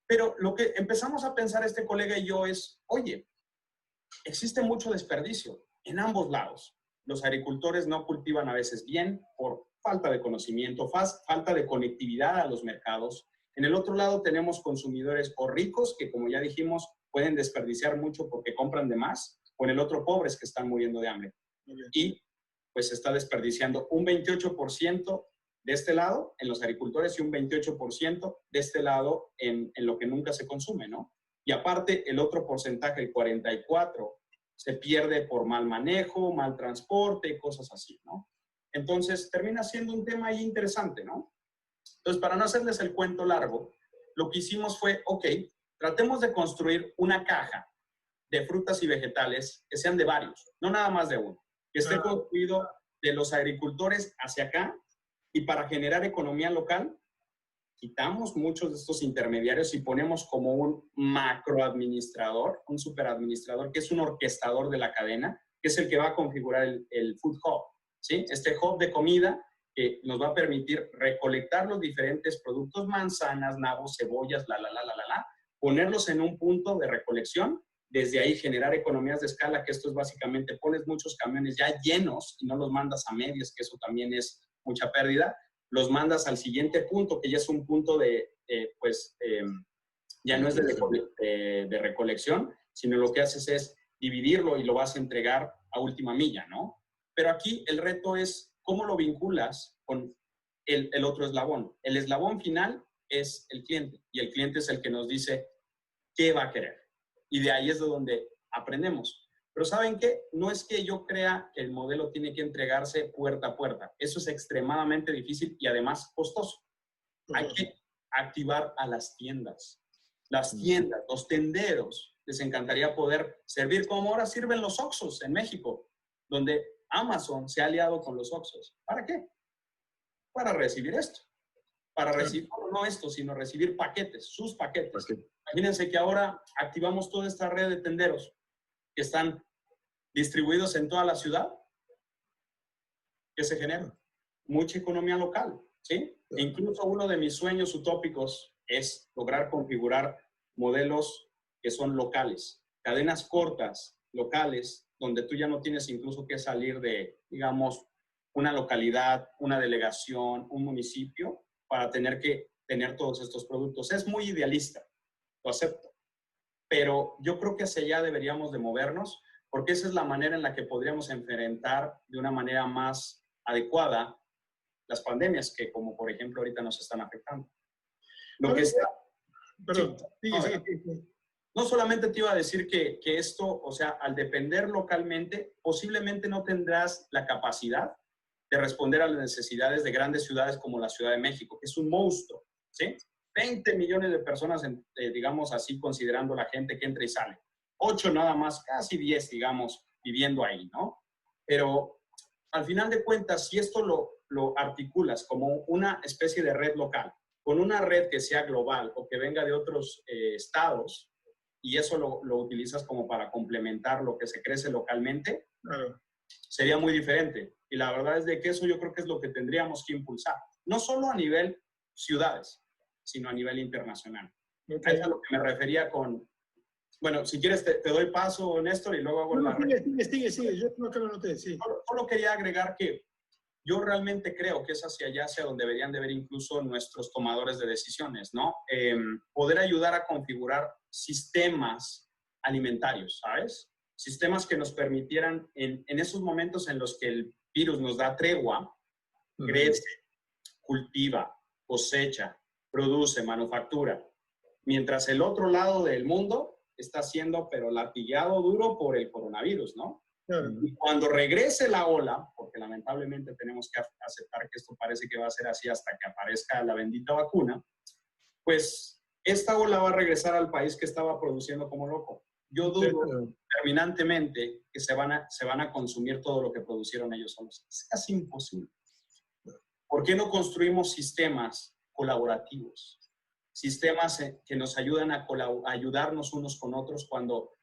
Speaker 3: Pero lo que empezamos a pensar este colega y yo es, oye, existe mucho desperdicio en ambos lados. Los agricultores no cultivan a veces bien por falta de conocimiento, falta de conectividad a los mercados. En el otro lado tenemos consumidores o ricos que, como ya dijimos, pueden desperdiciar mucho porque compran de más, o en el otro pobres que están muriendo de hambre. Okay. Y pues se está desperdiciando un 28% de este lado en los agricultores y un 28% de este lado en lo que nunca se consume, ¿no? Y aparte, el otro porcentaje, el 44%, se pierde por mal manejo, mal transporte, cosas así, ¿no? Entonces, termina siendo un tema ahí interesante, ¿no? Entonces, para no hacerles el cuento largo, lo que hicimos fue, ok, tratemos de construir una caja de frutas y vegetales que sean de varios, no nada más de uno, que esté construido de los agricultores hacia acá, y para generar economía local, quitamos muchos de estos intermediarios y ponemos como un macroadministrador, un superadministrador, que es un orquestador de la cadena, que es el que va a configurar el food hub, ¿sí? Este hub de comida que nos va a permitir recolectar los diferentes productos, manzanas, nabos, cebollas, ponerlos en un punto de recolección, desde ahí generar economías de escala, que esto es básicamente, pones muchos camiones ya llenos y no los mandas a medias, que eso también es mucha pérdida, los mandas al siguiente punto, que ya es un punto ya no es de recolección, sino lo que haces es dividirlo y lo vas a entregar a última milla, ¿no? Pero aquí el reto es cómo lo vinculas con el otro eslabón. El eslabón final es el cliente, y el cliente es el que nos dice qué va a querer. Y de ahí es de donde aprendemos. Pero ¿saben qué? No es que yo crea que el modelo tiene que entregarse puerta a puerta. Eso es extremadamente difícil y además costoso. Hay que activar a las tiendas. Las tiendas, los tenderos. Les encantaría poder servir como ahora sirven los Oxxos en México, donde Amazon se ha aliado con los Oxxos. ¿Para qué? Para recibir esto. Para recibir, no esto, sino recibir paquetes, sus paquetes. Imagínense que ahora activamos toda esta red de tenderos que están distribuidos en toda la ciudad. ¿Qué se genera? Mucha economía local, ¿sí? E incluso uno de mis sueños utópicos es lograr configurar modelos que son locales, cadenas cortas, locales, donde tú ya no tienes incluso que salir de, digamos, una localidad, una delegación, un municipio, para tener que tener todos estos productos. Es muy idealista, lo acepto. pero yo creo que hacia allá deberíamos de movernos, porque esa es la manera en la que podríamos enfrentar de una manera más adecuada las pandemias que, como por ejemplo, ahorita nos están afectando. Lo que está...
Speaker 1: Perdón,
Speaker 3: Sí,
Speaker 1: sí.
Speaker 3: no solamente te iba a decir que esto, o sea, al depender localmente, posiblemente no tendrás la capacidad de responder a las necesidades de grandes ciudades como la Ciudad de México, que es un monstruo, ¿sí? 20 millones de personas, digamos así, considerando la gente que entra y sale. 8 nada más, casi 10, digamos, viviendo ahí, ¿no? Pero al final de cuentas, si esto lo articulas como una especie de red local, con una red que sea global o que venga de otros estados, y eso lo utilizas como para complementar lo que se crece localmente,
Speaker 1: Claro.
Speaker 3: sería muy diferente. Y la verdad es de que eso yo creo que es lo que tendríamos que impulsar. No solo a nivel ciudades, sino a nivel internacional.
Speaker 1: Okay.
Speaker 3: A eso es a lo que me refería con... Bueno, si quieres te doy paso, Néstor, y luego hago la...
Speaker 1: Sigue. Yo acá lo noté, sí.
Speaker 3: Solo quería agregar que yo realmente creo que es hacia allá, hacia donde deberían de ver incluso nuestros tomadores de decisiones, ¿no? Poder ayudar a configurar sistemas alimentarios, ¿sabes? Sistemas que nos permitieran, en esos momentos en los que el virus nos da tregua, crece, cultiva, cosecha, produce, manufactura, mientras el otro lado del mundo está siendo, pero latigueado duro por el coronavirus, ¿no?
Speaker 1: Claro.
Speaker 3: Y cuando regrese la ola, porque lamentablemente tenemos que aceptar que esto parece que va a ser así hasta que aparezca la bendita vacuna, pues esta ola va a regresar al país que estaba produciendo como loco. Yo dudo terminantemente que se van a consumir todo lo que producieron ellos solos. Es casi imposible. ¿Por qué no construimos sistemas colaborativos? Sistemas que nos ayudan a ayudarnos unos con otros cuando,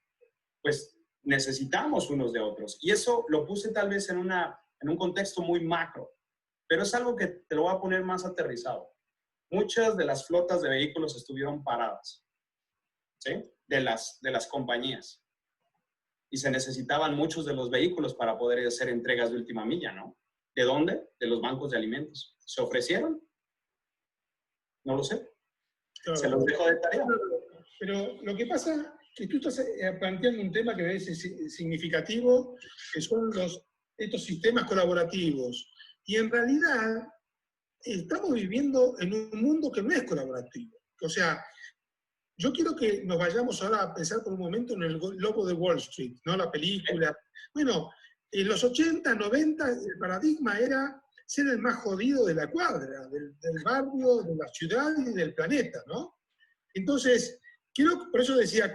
Speaker 3: pues, necesitamos unos de otros. Y eso lo puse tal vez en un contexto muy macro, pero es algo que te lo voy a poner más aterrizado. Muchas de las flotas de vehículos estuvieron paradas, ¿sí? De las compañías. Y se necesitaban muchos de los vehículos para poder hacer entregas de última milla, ¿no? ¿De dónde? De los bancos de alimentos. ¿Se ofrecieron? No lo sé.
Speaker 1: Claro.
Speaker 3: Se los dejo de tarea.
Speaker 1: Pero lo que pasa es que tú estás planteando un tema que me parece significativo, que son estos sistemas colaborativos. Y en realidad estamos viviendo en un mundo que no es colaborativo. O sea, yo quiero que nos vayamos ahora a pensar por un momento en el Lobo de Wall Street, ¿no? La película. Bueno, en los 80, 90, el paradigma era ser el más jodido de la cuadra, del barrio, de la ciudad y del planeta, ¿no? Entonces, por eso decía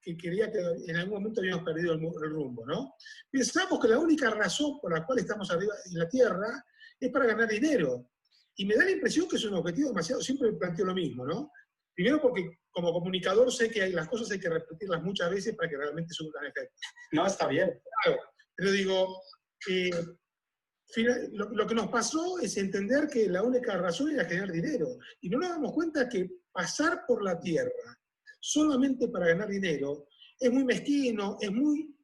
Speaker 1: que quería que en algún momento habíamos perdido el rumbo, ¿no? Pensamos que la única razón por la cual estamos arriba en la Tierra es para ganar dinero. Y me da la impresión que es un objetivo demasiado, siempre planteo lo mismo, ¿no? Primero porque como comunicador sé que las cosas hay que repetirlas muchas veces para que realmente surtan efecto.
Speaker 3: No, está bien.
Speaker 1: Claro, pero digo, lo que nos pasó es entender que la única razón era generar dinero. Y no nos damos cuenta que pasar por la Tierra solamente para ganar dinero es muy mezquino, es muy...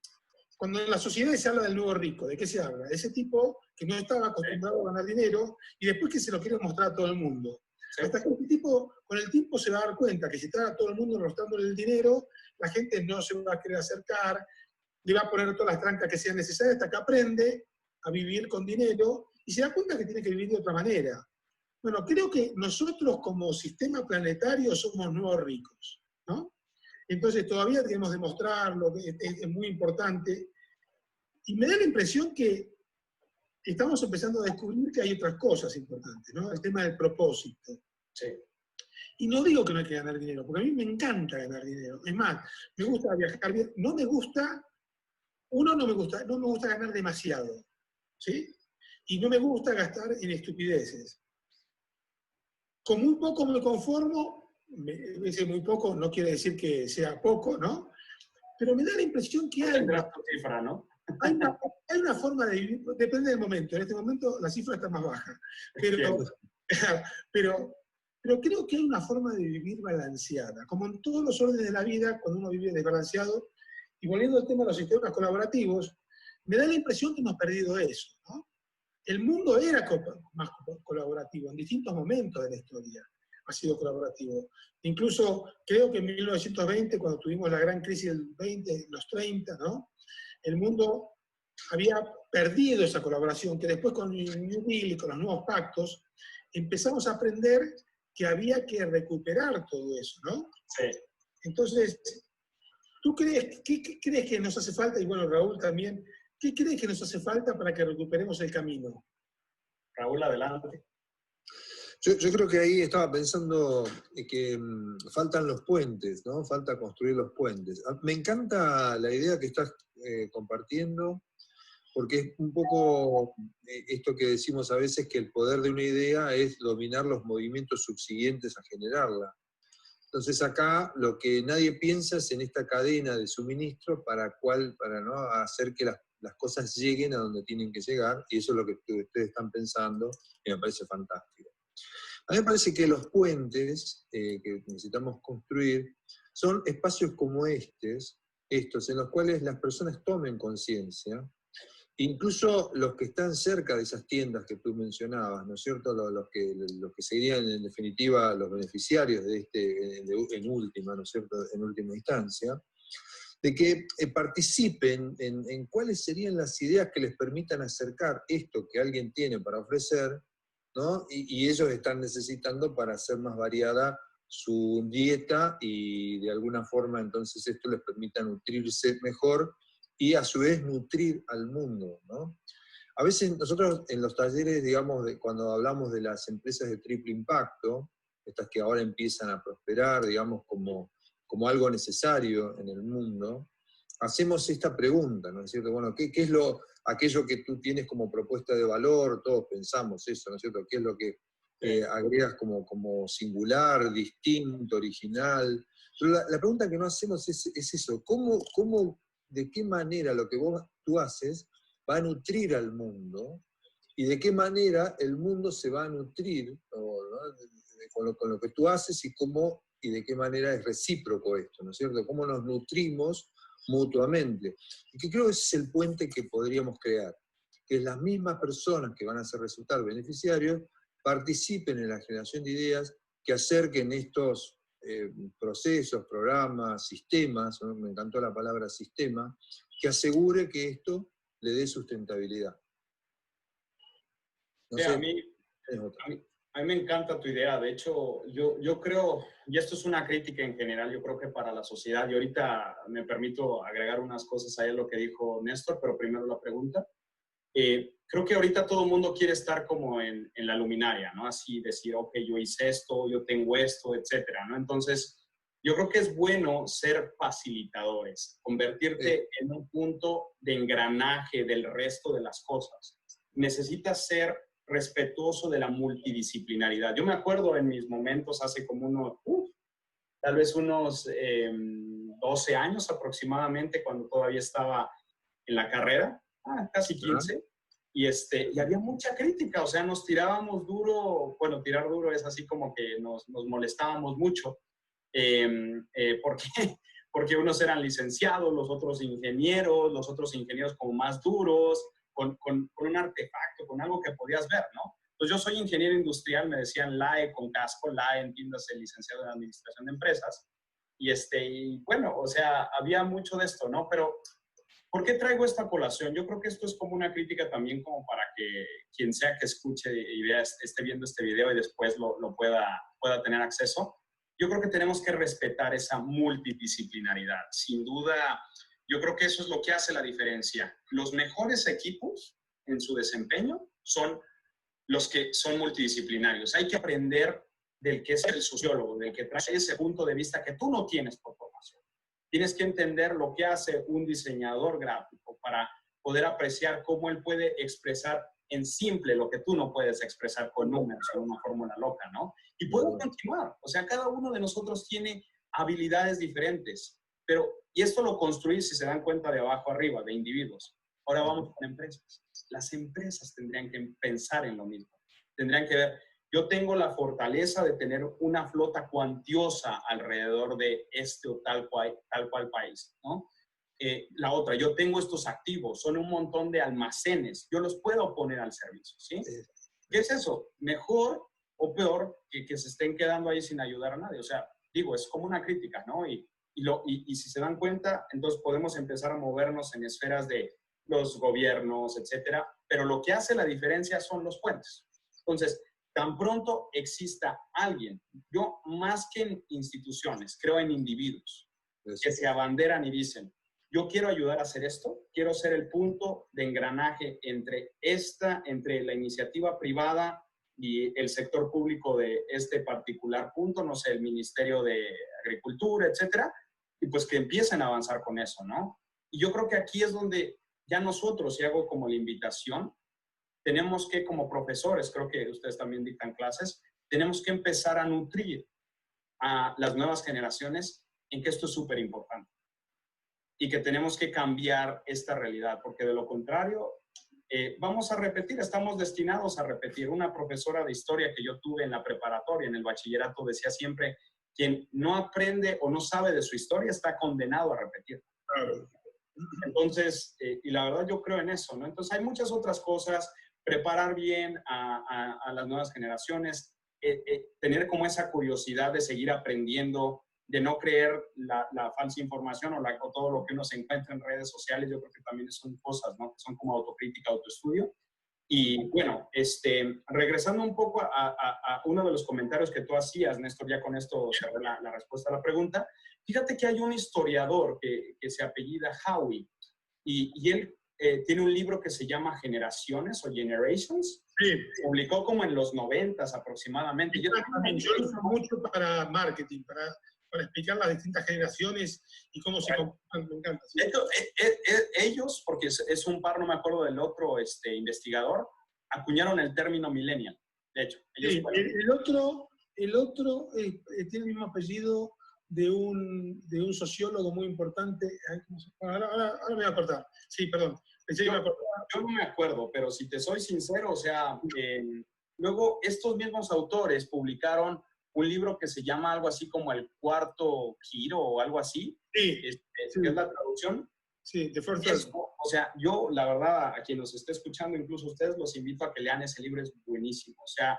Speaker 1: Cuando en la sociedad se habla del nuevo rico, ¿de qué se habla? De ese tipo que no estaba acostumbrado a ganar dinero y después que se lo quiere mostrar a todo el mundo. Sí. Hasta que este tipo, con el tiempo se va a dar cuenta que si está a todo el mundo mostrándole el dinero, la gente no se va a querer acercar, le va a poner todas las trancas que sean necesarias hasta que aprende a vivir con dinero y se da cuenta que tiene que vivir de otra manera. Bueno, creo que nosotros como sistema planetario somos nuevos ricos, ¿no? Entonces todavía tenemos que demostrarlo, es muy importante. Y me da la impresión que estamos empezando a descubrir que hay otras cosas importantes, ¿no? El tema del propósito.
Speaker 3: Sí.
Speaker 1: Y no digo que no hay que ganar dinero, porque a mí me encanta ganar dinero. Es más, me gusta viajar bien. No me gusta ganar demasiado, ¿sí? Y no me gusta gastar en estupideces. Con muy poco me conformo, ese muy poco no quiere decir que sea poco, ¿no? Pero me da la impresión que hay...
Speaker 3: cifra, ¿no?
Speaker 1: Hay una forma de vivir, depende del momento. En este momento la cifra está más baja. Pero creo que hay una forma de vivir balanceada. Como en todos los órdenes de la vida, cuando uno vive desbalanceado, y volviendo al tema de los sistemas colaborativos, me da la impresión que hemos perdido eso, ¿no? El mundo era más colaborativo en distintos momentos de la historia. ha sido colaborativo. Incluso creo que en 1920, cuando tuvimos la gran crisis del 20, los 30, ¿no? El mundo había perdido esa colaboración, que después con el New Deal y con los nuevos pactos empezamos a aprender que había que recuperar todo eso, ¿no?
Speaker 3: Sí.
Speaker 1: Entonces, ¿tú crees, qué crees que nos hace falta? Y bueno, Raúl también, ¿qué crees que nos hace falta para que recuperemos el camino?
Speaker 3: Raúl, adelante.
Speaker 2: Yo creo que ahí estaba pensando que faltan los puentes, ¿no? Falta construir los puentes. Me encanta la idea que estás compartiendo, porque es un poco esto que decimos a veces, que el poder de una idea es dominar los movimientos subsiguientes a generarla. Entonces acá lo que nadie piensa es en esta cadena de suministro para ¿no? hacer que las cosas lleguen a donde tienen que llegar, y eso es lo que ustedes están pensando, y me parece fantástico. A mí me parece que los puentes que necesitamos construir son espacios como estos en los cuales las personas tomen conciencia, incluso los que están cerca de esas tiendas que tú mencionabas, ¿no es cierto? Los que serían en definitiva los beneficiarios de en última, ¿no es cierto? En última instancia, de que participen en cuáles serían las ideas que les permitan acercar esto que alguien tiene para ofrecer, ¿no? Y ellos están necesitando para hacer más variada su dieta, y de alguna forma entonces esto les permita nutrirse mejor y a su vez nutrir al mundo, ¿no? A veces nosotros en los talleres, digamos, cuando hablamos de las empresas de triple impacto, estas que ahora empiezan a prosperar, digamos, como algo necesario en el mundo, hacemos esta pregunta, ¿no es cierto? Bueno, ¿qué es aquello que tú tienes como propuesta de valor? Todos pensamos eso, ¿no es cierto? ¿Qué es lo que agregas como singular, distinto, original? Pero la pregunta que no hacemos es eso, ¿de qué manera lo que tú haces va a nutrir al mundo? ¿Y de qué manera el mundo se va a nutrir, ¿no? con lo que tú haces, y de qué manera es recíproco esto, ¿no es cierto? ¿Cómo nos nutrimos mutuamente? Y que creo que ese es el puente que podríamos crear, que las mismas personas que van a resultar beneficiarios participen en la generación de ideas que acerquen estos procesos, programas, sistemas, ¿no? Me encantó la palabra sistema, que asegure que esto le dé sustentabilidad. No
Speaker 3: Sí,
Speaker 2: sé,
Speaker 3: a mí me encanta tu idea. De hecho, yo creo, y esto es una crítica en general, yo creo que para la sociedad, y ahorita me permito agregar unas cosas ahí a lo que dijo Néstor, pero primero la pregunta. Creo que ahorita todo el mundo quiere estar como en la luminaria, ¿no? Así decir, ok, yo hice esto, yo tengo esto, etcétera, ¿no? Entonces, yo creo que es bueno ser facilitadores, convertirte en un punto de engranaje del resto de las cosas. Necesitas ser respetuoso de la multidisciplinaridad. Yo me acuerdo en mis momentos hace como tal vez unos 12 años aproximadamente, cuando todavía estaba en la carrera, casi 15, y había mucha crítica, o sea, nos tirábamos duro. Bueno, tirar duro es así como que nos molestábamos mucho, porque unos eran licenciados, los otros ingenieros como más duros, con un artefacto, con algo que podías ver, ¿no? Pues yo soy ingeniero industrial, me decían LAE con casco, LAE, entiéndase, licenciado en Administración de Empresas, y bueno, o sea, había mucho de esto, ¿no? Pero ¿por qué traigo esta colación? Yo creo que esto es como una crítica también, como para que quien sea que escuche y vea, esté viendo este video y después lo pueda tener acceso. Yo creo que tenemos que respetar esa multidisciplinaridad. Sin duda, yo creo que eso es lo que hace la diferencia. Los mejores equipos en su desempeño son los que son multidisciplinarios. Hay que aprender del que es el sociólogo, del que trae ese punto de vista que tú no tienes por formación. Tienes que entender lo que hace un diseñador gráfico para poder apreciar cómo él puede expresar en simple lo que tú no puedes expresar con números, con una fórmula loca, ¿no? Y puedo continuar. O sea, cada uno de nosotros tiene habilidades diferentes, y esto lo construí, si se dan cuenta, de abajo arriba, de individuos. Ahora vamos con empresas. Las empresas tendrían que pensar en lo mismo. Tendrían que ver, yo tengo la fortaleza de tener una flota cuantiosa alrededor de este o tal cual país, ¿no? La otra, yo tengo estos activos, son un montón de almacenes, yo los puedo poner al servicio, ¿sí? ¿Qué es eso? Mejor o peor, que se estén quedando ahí sin ayudar a nadie. O sea, digo, es como una crítica, ¿no? Y si se dan cuenta, entonces podemos empezar a movernos en esferas de los gobiernos, etcétera, pero lo que hace la diferencia son los puentes. Entonces, tan pronto exista alguien, yo más que en instituciones, creo en individuos que se abanderan y dicen, yo quiero ayudar a hacer esto, quiero ser el punto de engranaje entre la iniciativa privada y el sector público de este particular punto, no sé, el Ministerio de Agricultura, etcétera, y pues que empiecen a avanzar con eso, ¿no? Y yo creo que aquí es donde ya nosotros, y hago como la invitación, tenemos que, como profesores, creo que ustedes también dictan clases, tenemos que empezar a nutrir a las nuevas generaciones en que esto es súper importante y que tenemos que cambiar esta realidad, porque de lo contrario, vamos a repetir, estamos destinados a repetir. Una profesora de historia que yo tuve en la preparatoria, en el bachillerato, decía siempre, quien no aprende o no sabe de su historia está condenado a repetir.
Speaker 1: Claro.
Speaker 3: Entonces, y la verdad yo creo en eso, ¿no? Entonces hay muchas otras cosas, preparar bien a las nuevas generaciones, tener como esa curiosidad de seguir aprendiendo, de no creer la falsa información o todo lo que uno se encuentra en redes sociales. Yo creo que también son cosas, ¿no? Que son como autocrítica, autoestudio. Y bueno, regresando un poco a uno de los comentarios que tú hacías, Néstor, ya con esto cerré la respuesta a la pregunta. Fíjate que hay un historiador que se apellida Howie y él tiene un libro que se llama Generaciones o Generations.
Speaker 1: Sí.
Speaker 3: Publicó como en los 90s aproximadamente.
Speaker 1: Yo lo uso mucho para marketing, para explicar las distintas generaciones y cómo se comportan. Me encanta. ¿Sí?
Speaker 3: Ellos, porque es un par, no me acuerdo del otro investigador, acuñaron el término millennial. De hecho, ellos
Speaker 1: sí, el otro tiene el mismo apellido de un sociólogo muy importante. Ahora me voy a acordar. Sí, perdón.
Speaker 3: Yo no me acuerdo, pero si te soy sincero, o sea, luego estos mismos autores publicaron un libro que se llama algo así como El Cuarto Giro o algo así.
Speaker 1: Sí.
Speaker 3: ¿Qué es la traducción?
Speaker 1: Sí, de First
Speaker 3: Eso, o sea, yo la verdad, a quien nos esté escuchando, incluso ustedes, los invito a que lean ese libro, es buenísimo. O sea,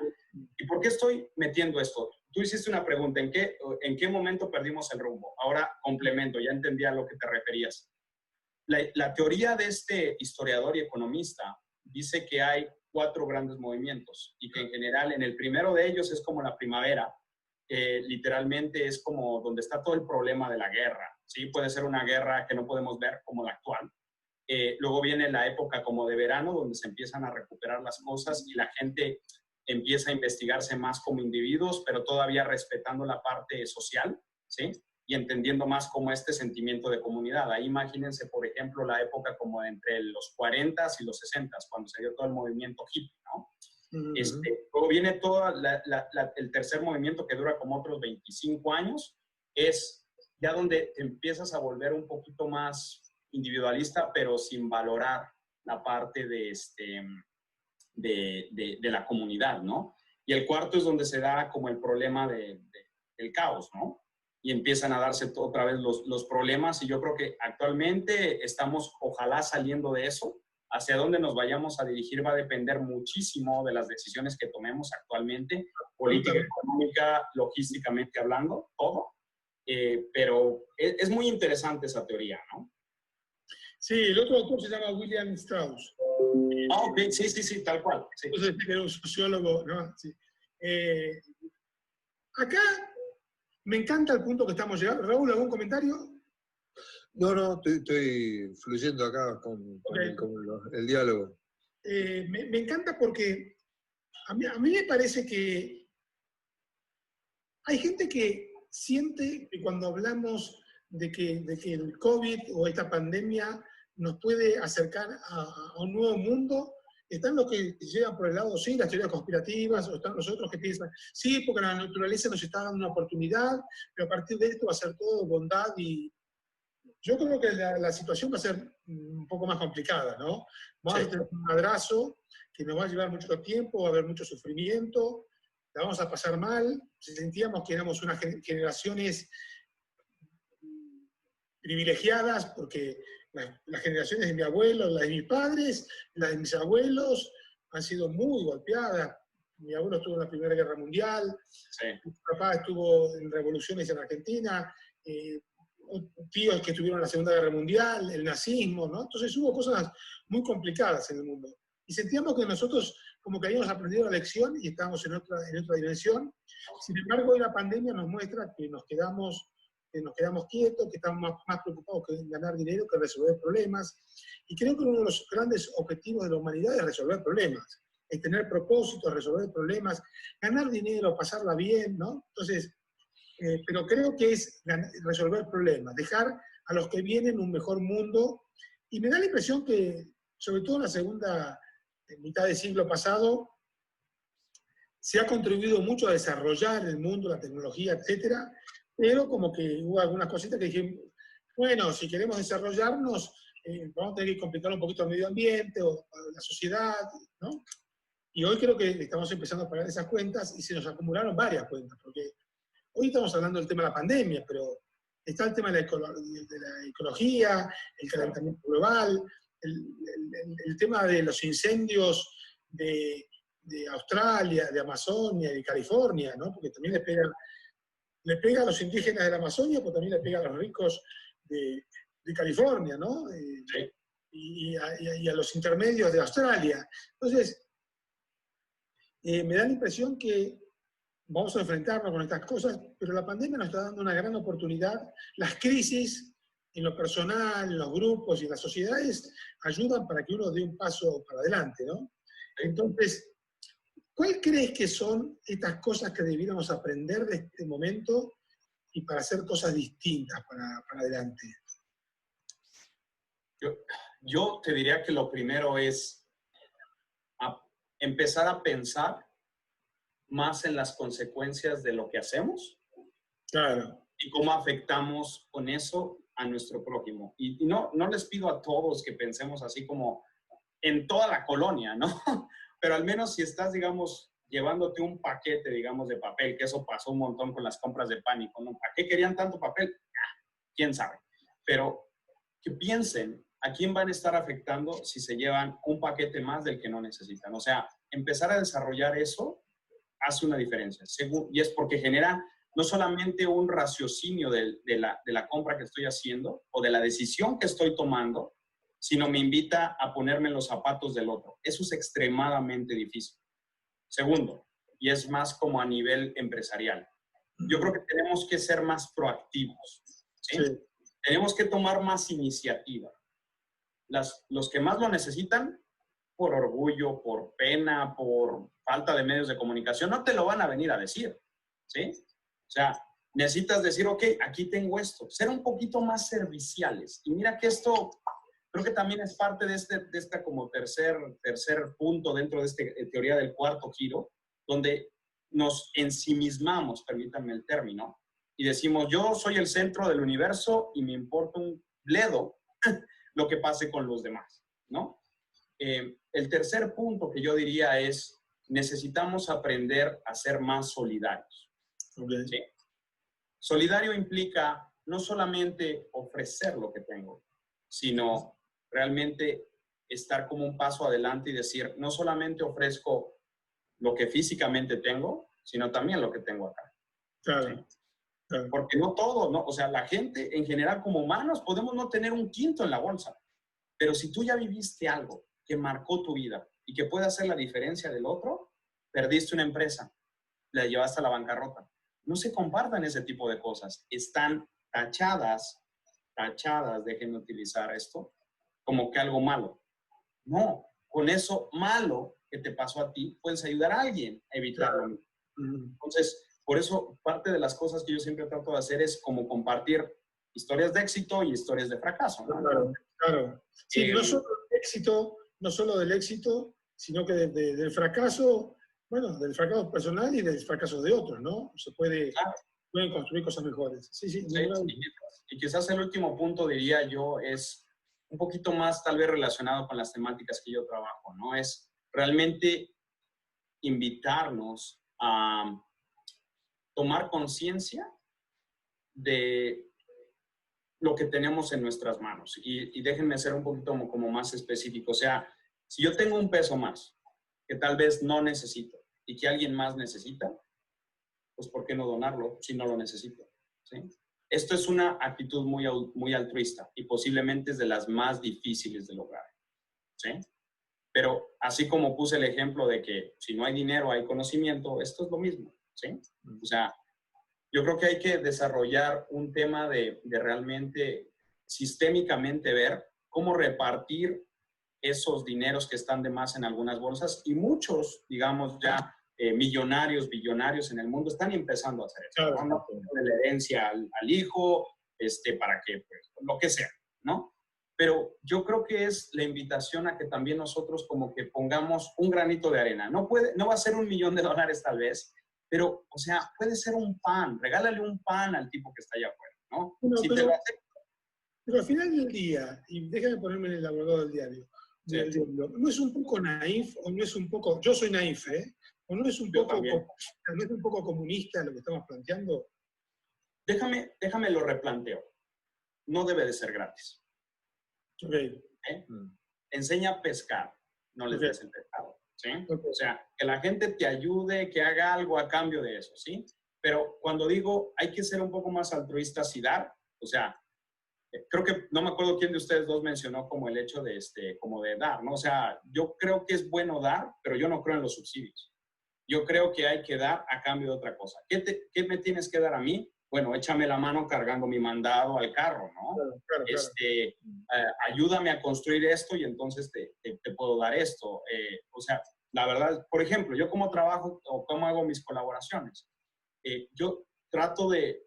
Speaker 3: ¿y por qué estoy metiendo esto? Tú hiciste una pregunta, ¿en qué momento perdimos el rumbo? Ahora complemento, ya entendí a lo que te referías. La teoría de este historiador y economista dice que hay 4 grandes movimientos y que en general en el primero de ellos es como la primavera, literalmente es como donde está todo el problema de la guerra, ¿sí? Puede ser una guerra que no podemos ver como la actual. Luego viene la época como de verano, donde se empiezan a recuperar las cosas y la gente empieza a investigarse más como individuos, pero todavía respetando la parte social, ¿sí? Y entendiendo más como este sentimiento de comunidad. Ahí imagínense, por ejemplo, la época como entre los 40s y los 60s, cuando se dio todo el movimiento hippie, ¿no? Luego viene todo el tercer movimiento que dura como otros 25 años, es ya donde te empiezas a volver un poquito más individualista, pero sin valorar la parte de la comunidad, ¿no? Y el cuarto es donde se da como el problema del caos, ¿no? Y empiezan a darse otra vez los problemas y yo creo que actualmente estamos ojalá saliendo de eso. Hacia dónde nos vayamos a dirigir va a depender muchísimo de las decisiones que tomemos actualmente, política, económica, logísticamente hablando, todo. Pero es muy interesante esa teoría, ¿no?
Speaker 1: Sí, el otro autor se llama William Strauss.
Speaker 3: Ah, ok, sí, tal cual. Sí.
Speaker 1: Entonces, era un sociólogo, ¿no? Sí. Acá me encanta el punto que estamos llegando. Raúl, ¿algún comentario?
Speaker 2: No, estoy fluyendo acá con el diálogo.
Speaker 1: Me encanta porque a mí me parece que hay gente que siente que cuando hablamos de que el COVID o esta pandemia nos puede acercar a un nuevo mundo, están los que llegan por el lado, sí, las teorías conspirativas, o están los otros que piensan, sí, porque la naturaleza nos está dando una oportunidad, pero a partir de esto va a ser todo bondad y... Yo creo que la situación va a ser un poco más complicada, ¿no? Vamos a tener un madrazo que nos va a llevar mucho tiempo, va a haber mucho sufrimiento, la vamos a pasar mal, sentíamos que éramos unas generaciones privilegiadas porque las generaciones de mi abuelo, las de mis padres, las de mis abuelos han sido muy golpeadas mi abuelo estuvo en la Primera Guerra Mundial,
Speaker 3: Sí.
Speaker 1: mi papá estuvo en revoluciones en Argentina, tíos que estuvieron en la Segunda Guerra Mundial, el nazismo, ¿no? Entonces hubo cosas muy complicadas en el mundo. Y sentíamos que nosotros como que habíamos aprendido la lección y estábamos en otra dimensión. Sin embargo, hoy la pandemia nos muestra que nos quedamos quietos, que estamos más preocupados que en ganar dinero que en resolver problemas. Y creo que uno de los grandes objetivos de la humanidad es resolver problemas, es tener propósitos, resolver problemas, ganar dinero, pasarla bien, ¿no? Entonces, pero creo que es resolver problemas, dejar a los que vienen un mejor mundo. Y me da la impresión que, sobre todo en la segunda mitad del siglo pasado, se ha contribuido mucho a desarrollar el mundo, la tecnología, etcétera, pero como que hubo algunas cositas que dije, bueno, si queremos desarrollarnos, vamos a tener que complicar un poquito el medio ambiente o la sociedad, ¿no? Y hoy creo que estamos empezando a pagar esas cuentas y se nos acumularon varias cuentas, porque hoy estamos hablando del tema de la pandemia, pero está el tema de la ecología, el calentamiento global, el tema de los incendios de Australia, de Amazonia, de California, ¿no? Porque también le pega a los indígenas de la Amazonia, pero también le pega a los ricos de California, ¿no?
Speaker 3: Sí.
Speaker 1: Y a los intermedios de Australia. Entonces, me da la impresión que vamos a enfrentarnos con estas cosas, pero la pandemia nos está dando una gran oportunidad. Las crisis en lo personal, en los grupos y en las sociedades ayudan para que uno dé un paso para adelante, ¿no? Entonces, ¿cuál crees que son estas cosas que debiéramos aprender de este momento y para hacer cosas distintas para adelante?
Speaker 3: Yo te diría que lo primero es empezar a pensar más en las consecuencias de lo que hacemos.
Speaker 1: Claro.
Speaker 3: Y cómo afectamos con eso a nuestro prójimo. Y no les pido a todos que pensemos así como en toda la colonia, ¿no? Pero al menos si estás, digamos, llevándote un paquete, digamos, de papel, que eso pasó un montón con las compras de pánico, ¿no? ¿Para qué querían tanto papel? ¿Quién sabe? Pero que piensen a quién van a estar afectando si se llevan un paquete más del que no necesitan. O sea, empezar a desarrollar eso hace una diferencia. Y es porque genera no solamente un raciocinio de la compra que estoy haciendo o de la decisión que estoy tomando, sino me invita a ponerme en los zapatos del otro. Eso es extremadamente difícil. Segundo, y es más como a nivel empresarial, yo creo que tenemos que ser más proactivos, ¿sí? Sí. Tenemos que tomar más iniciativa. Los que más lo necesitan, por orgullo, por pena, por falta de medios de comunicación, no te lo van a venir a decir, ¿sí? O sea, necesitas decir, ok, aquí tengo esto. Ser un poquito más serviciales. Y mira que esto creo que también es parte de esta como tercer punto dentro de esta teoría del cuarto giro, donde nos ensimismamos, permítanme el término, y decimos, yo soy el centro del universo y me importa un bledo lo que pase con los demás, ¿no? El tercer punto que yo diría es, necesitamos aprender a ser más solidarios.
Speaker 1: Okay.
Speaker 3: ¿Sí? Solidario implica no solamente ofrecer lo que tengo, sino realmente estar como un paso adelante y decir, no solamente ofrezco lo que físicamente tengo, sino también lo que tengo acá.
Speaker 1: Claro.
Speaker 3: ¿Sí? Claro. Porque no todo, ¿no? O sea, la gente en general como humanos podemos no tener un quinto en la bolsa, pero si tú ya viviste algo que marcó tu vida y que puede hacer la diferencia del otro, perdiste una empresa, la llevaste a la bancarrota. No se compartan ese tipo de cosas. Están tachadas, déjenme utilizar esto, como que algo malo. No, con eso malo que te pasó a ti, puedes ayudar a alguien a evitarlo.
Speaker 1: Claro.
Speaker 3: Entonces, por eso, parte de las cosas que yo siempre trato de hacer es como compartir historias de éxito y historias de fracaso, ¿no?
Speaker 1: Claro, claro. Sí, no solo del éxito, no solo del éxito, sino que del fracaso, bueno, del fracaso personal y del fracaso de otros, ¿no? Se pueden construir cosas mejores. Sí, sí.
Speaker 3: Y quizás el último punto, diría yo, es un poquito más tal vez relacionado con las temáticas que yo trabajo, ¿no? Es realmente invitarnos a tomar conciencia de lo que tenemos en nuestras manos. Y déjenme ser un poquito como más específico. O sea, si yo tengo un peso más que tal vez no necesito, y que alguien más necesita, pues ¿por qué no donarlo si no lo necesito? ¿Sí? Esto es una actitud muy altruista y posiblemente es de las más difíciles de lograr. ¿Sí? Pero así como puse el ejemplo de que si no hay dinero hay conocimiento, esto es lo mismo. ¿Sí? O sea, yo creo que hay que desarrollar un tema de realmente sistémicamente ver cómo repartir esos dineros que están de más en algunas bolsas y muchos, digamos, ya millonarios, billonarios en el mundo están empezando a hacer eso.
Speaker 1: Claro.
Speaker 3: ¿No? De la herencia al hijo, para que, pues, lo que sea, ¿no? Pero yo creo que es la invitación a que también nosotros como que pongamos un granito de arena. No va a ser $1,000,000 tal vez, pero, o sea, puede ser un pan. Regálale un pan al tipo que está allá afuera, ¿no?
Speaker 1: No,
Speaker 3: Si te lo hace,
Speaker 1: pero al final del día, y déjame ponerme en el abogado del diario,
Speaker 3: Sí.
Speaker 1: ¿no es un poco naif o no es un poco, yo soy naif, o no es un
Speaker 3: Yo
Speaker 1: poco,
Speaker 3: también.
Speaker 1: no es un poco comunista lo que estamos planteando?
Speaker 3: déjame lo replanteo. No debe de ser gratis.
Speaker 1: Ok,
Speaker 3: ¿Eh? Enseña a pescar, no les
Speaker 1: Ok.
Speaker 3: des el pescado, ¿sí?
Speaker 1: Ok.
Speaker 3: O sea, que la gente te ayude, que haga algo a cambio de eso, ¿sí? Pero cuando digo hay que ser un poco más altruistas y dar, o sea, creo que no me acuerdo quién de ustedes dos mencionó como el hecho de como de dar, ¿no? O sea, yo creo que es bueno dar, pero yo no creo en los subsidios. Yo creo que hay que dar a cambio de otra cosa. ¿Qué me tienes que dar a mí? Bueno, échame la mano cargando mi mandado al carro, ¿no?
Speaker 1: Claro.
Speaker 3: Ayúdame a construir esto y entonces te puedo dar esto. O sea, la verdad, por ejemplo, yo cómo trabajo o cómo hago mis colaboraciones. Yo trato de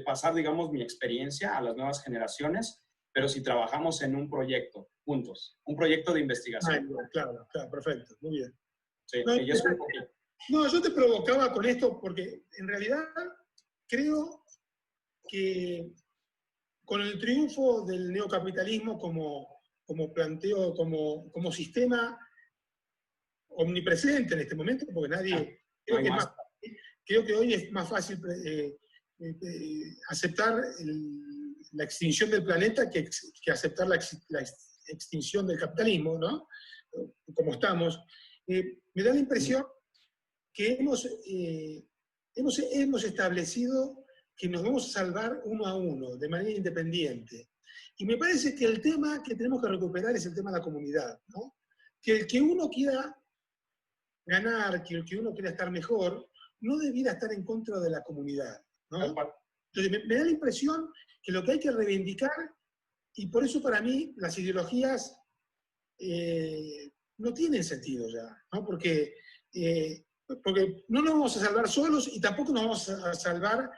Speaker 3: pasar, digamos, mi experiencia a las nuevas generaciones, pero si trabajamos en un proyecto juntos, un proyecto de investigación.
Speaker 1: Claro, perfecto, muy bien.
Speaker 3: Sí,
Speaker 1: No,
Speaker 3: y es un poquito.
Speaker 1: No, yo te provocaba con esto porque en realidad creo que con el triunfo del neocapitalismo como planteo, como sistema omnipresente en este momento, porque nadie,
Speaker 3: No hay más.
Speaker 1: creo que hoy es más fácil aceptar la extinción del planeta que aceptar la extinción del capitalismo, ¿no? Como estamos. Me da la impresión que hemos establecido que nos vamos a salvar uno a uno, de manera independiente. Y me parece que el tema que tenemos que recuperar es el tema de la comunidad, ¿no? Que el que uno quiera ganar, que el que uno quiera estar mejor, no debiera estar en contra de la comunidad, ¿no? Entonces me da la impresión que lo que hay que reivindicar, y por eso para mí las ideologías no tienen sentido ya, ¿no? Porque no nos vamos a salvar solos y tampoco nos vamos a salvar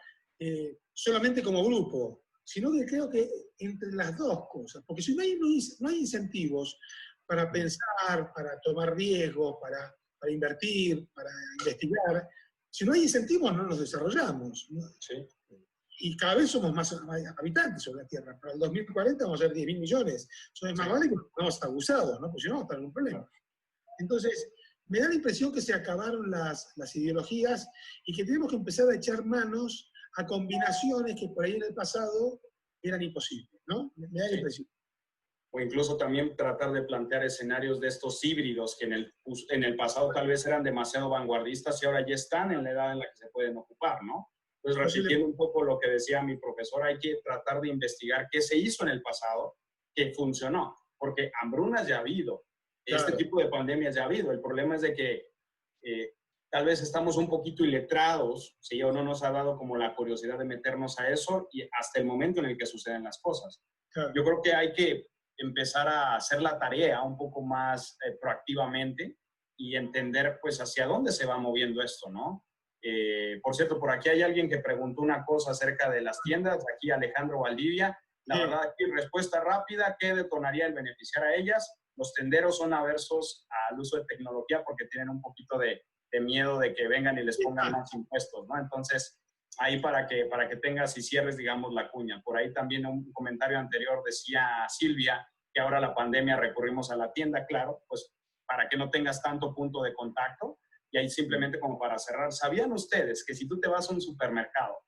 Speaker 1: solamente como grupo, sino que creo que entre las dos cosas, porque si no hay incentivos para pensar, para tomar riesgos, para invertir, para investigar, si no hay incentivos no nos desarrollamos, ¿no?
Speaker 3: Sí.
Speaker 1: Y cada vez somos más habitantes sobre la Tierra. Para el 2040 vamos a ser 10.000 millones. Eso es más vale que estamos abusados, ¿no? Pues si no vamos a estar en un problema. Entonces, me da la impresión que se acabaron las ideologías y que tenemos que empezar a echar manos a combinaciones que por ahí en el pasado eran imposibles, ¿no? Me da la impresión.
Speaker 3: O incluso también tratar de plantear escenarios de estos híbridos que en el pasado tal vez eran demasiado vanguardistas y ahora ya están en la edad en la que se pueden ocupar, ¿no? Entonces, repitiendo un poco lo que decía mi profesor, hay que tratar de investigar qué se hizo en el pasado que funcionó, porque hambrunas ya ha habido,
Speaker 1: Claro.
Speaker 3: Este tipo de pandemias ya ha habido. El problema es de que tal vez estamos un poquito iletrados, ¿sí? O no nos ha dado como la curiosidad de meternos a eso y hasta el momento en el que suceden las cosas.
Speaker 1: Claro.
Speaker 3: Yo creo que hay que empezar a hacer la tarea un poco más proactivamente y entender pues hacia dónde se va moviendo esto, ¿no? Por cierto, por aquí hay alguien que preguntó una cosa acerca de las tiendas, aquí Alejandro Valdivia. La verdad, aquí respuesta rápida, ¿qué detonaría el beneficiar a ellas? Los tenderos son aversos al uso de tecnología porque tienen un poquito de miedo de que vengan y les pongan más impuestos, ¿no? Entonces, ahí para que tengas y cierres, digamos, la cuña. Por ahí también un comentario anterior decía Silvia que ahora la pandemia recurrimos a la tienda, claro, pues para que no tengas tanto punto de contacto. Y ahí simplemente como para cerrar, ¿sabían ustedes que si tú te vas a un supermercado,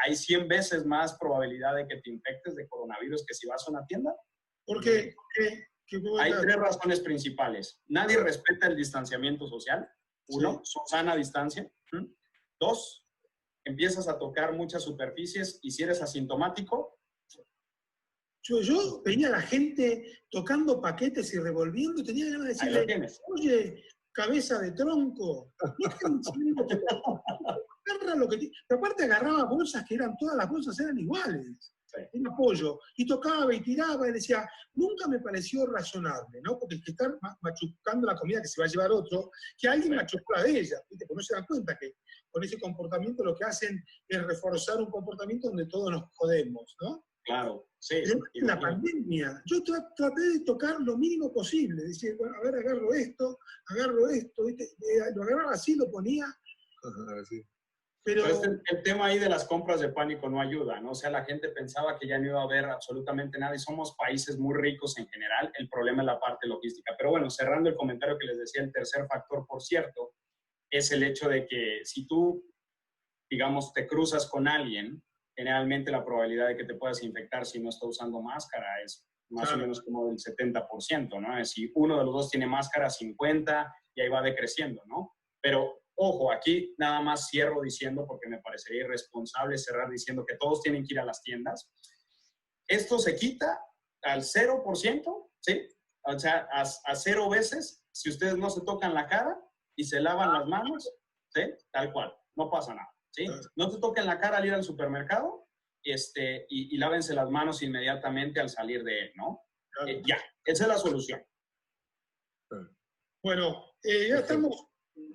Speaker 3: hay 100 veces más probabilidad de que te infectes de coronavirus que si vas a una tienda?
Speaker 1: ¿Por qué?
Speaker 3: Hay 3 razones principales. Nadie respeta el distanciamiento social. Uno, sana distancia. 2, empiezas a tocar muchas superficies y si eres asintomático.
Speaker 1: Yo veía a la gente tocando paquetes y revolviendo y tenía ganas de decirle, oye, cabeza de tronco, agarra lo que pero aparte agarraba bolsas que eran, todas las bolsas eran iguales. Sí. Era pollo, y tocaba y tiraba y decía, nunca me pareció razonable, ¿no? Porque es que estar machucando la comida que se va a llevar otro, que alguien machucó la de ella, ¿viste? Porque no se dan cuenta que con ese comportamiento lo que hacen es reforzar un comportamiento donde todos nos jodemos, ¿no?
Speaker 3: Claro, sí.
Speaker 1: En la pandemia, yo traté de tocar lo mínimo posible, decir, bueno, a ver, agarro esto, ¿viste? Lo agarraba así, lo ponía.
Speaker 3: Sí. Pero el tema ahí de las compras de pánico no ayuda, ¿no? O sea, la gente pensaba que ya no iba a haber absolutamente nada y somos países muy ricos en general. El problema es la parte logística. Pero bueno, cerrando el comentario que les decía, el tercer factor, por cierto, es el hecho de que si tú, digamos, te cruzas con alguien, generalmente la probabilidad de que te puedas infectar si no está usando máscara es más o menos como del 70%, ¿no? Si uno de los dos tiene máscara, 50%, y ahí va decreciendo, ¿no? Pero ojo, aquí nada más cierro diciendo, porque me parecería irresponsable cerrar diciendo que todos tienen que ir a las tiendas. Esto se quita al 0%, ¿sí? O sea, a 0 veces si ustedes no se tocan la cara y se lavan las manos, ¿sí? Tal cual, no pasa nada, ¿sí? No te toquen la cara al ir al supermercado y lávense las manos inmediatamente al salir de él, ¿no? Ya, esa es la solución.
Speaker 1: Bueno, ya estamos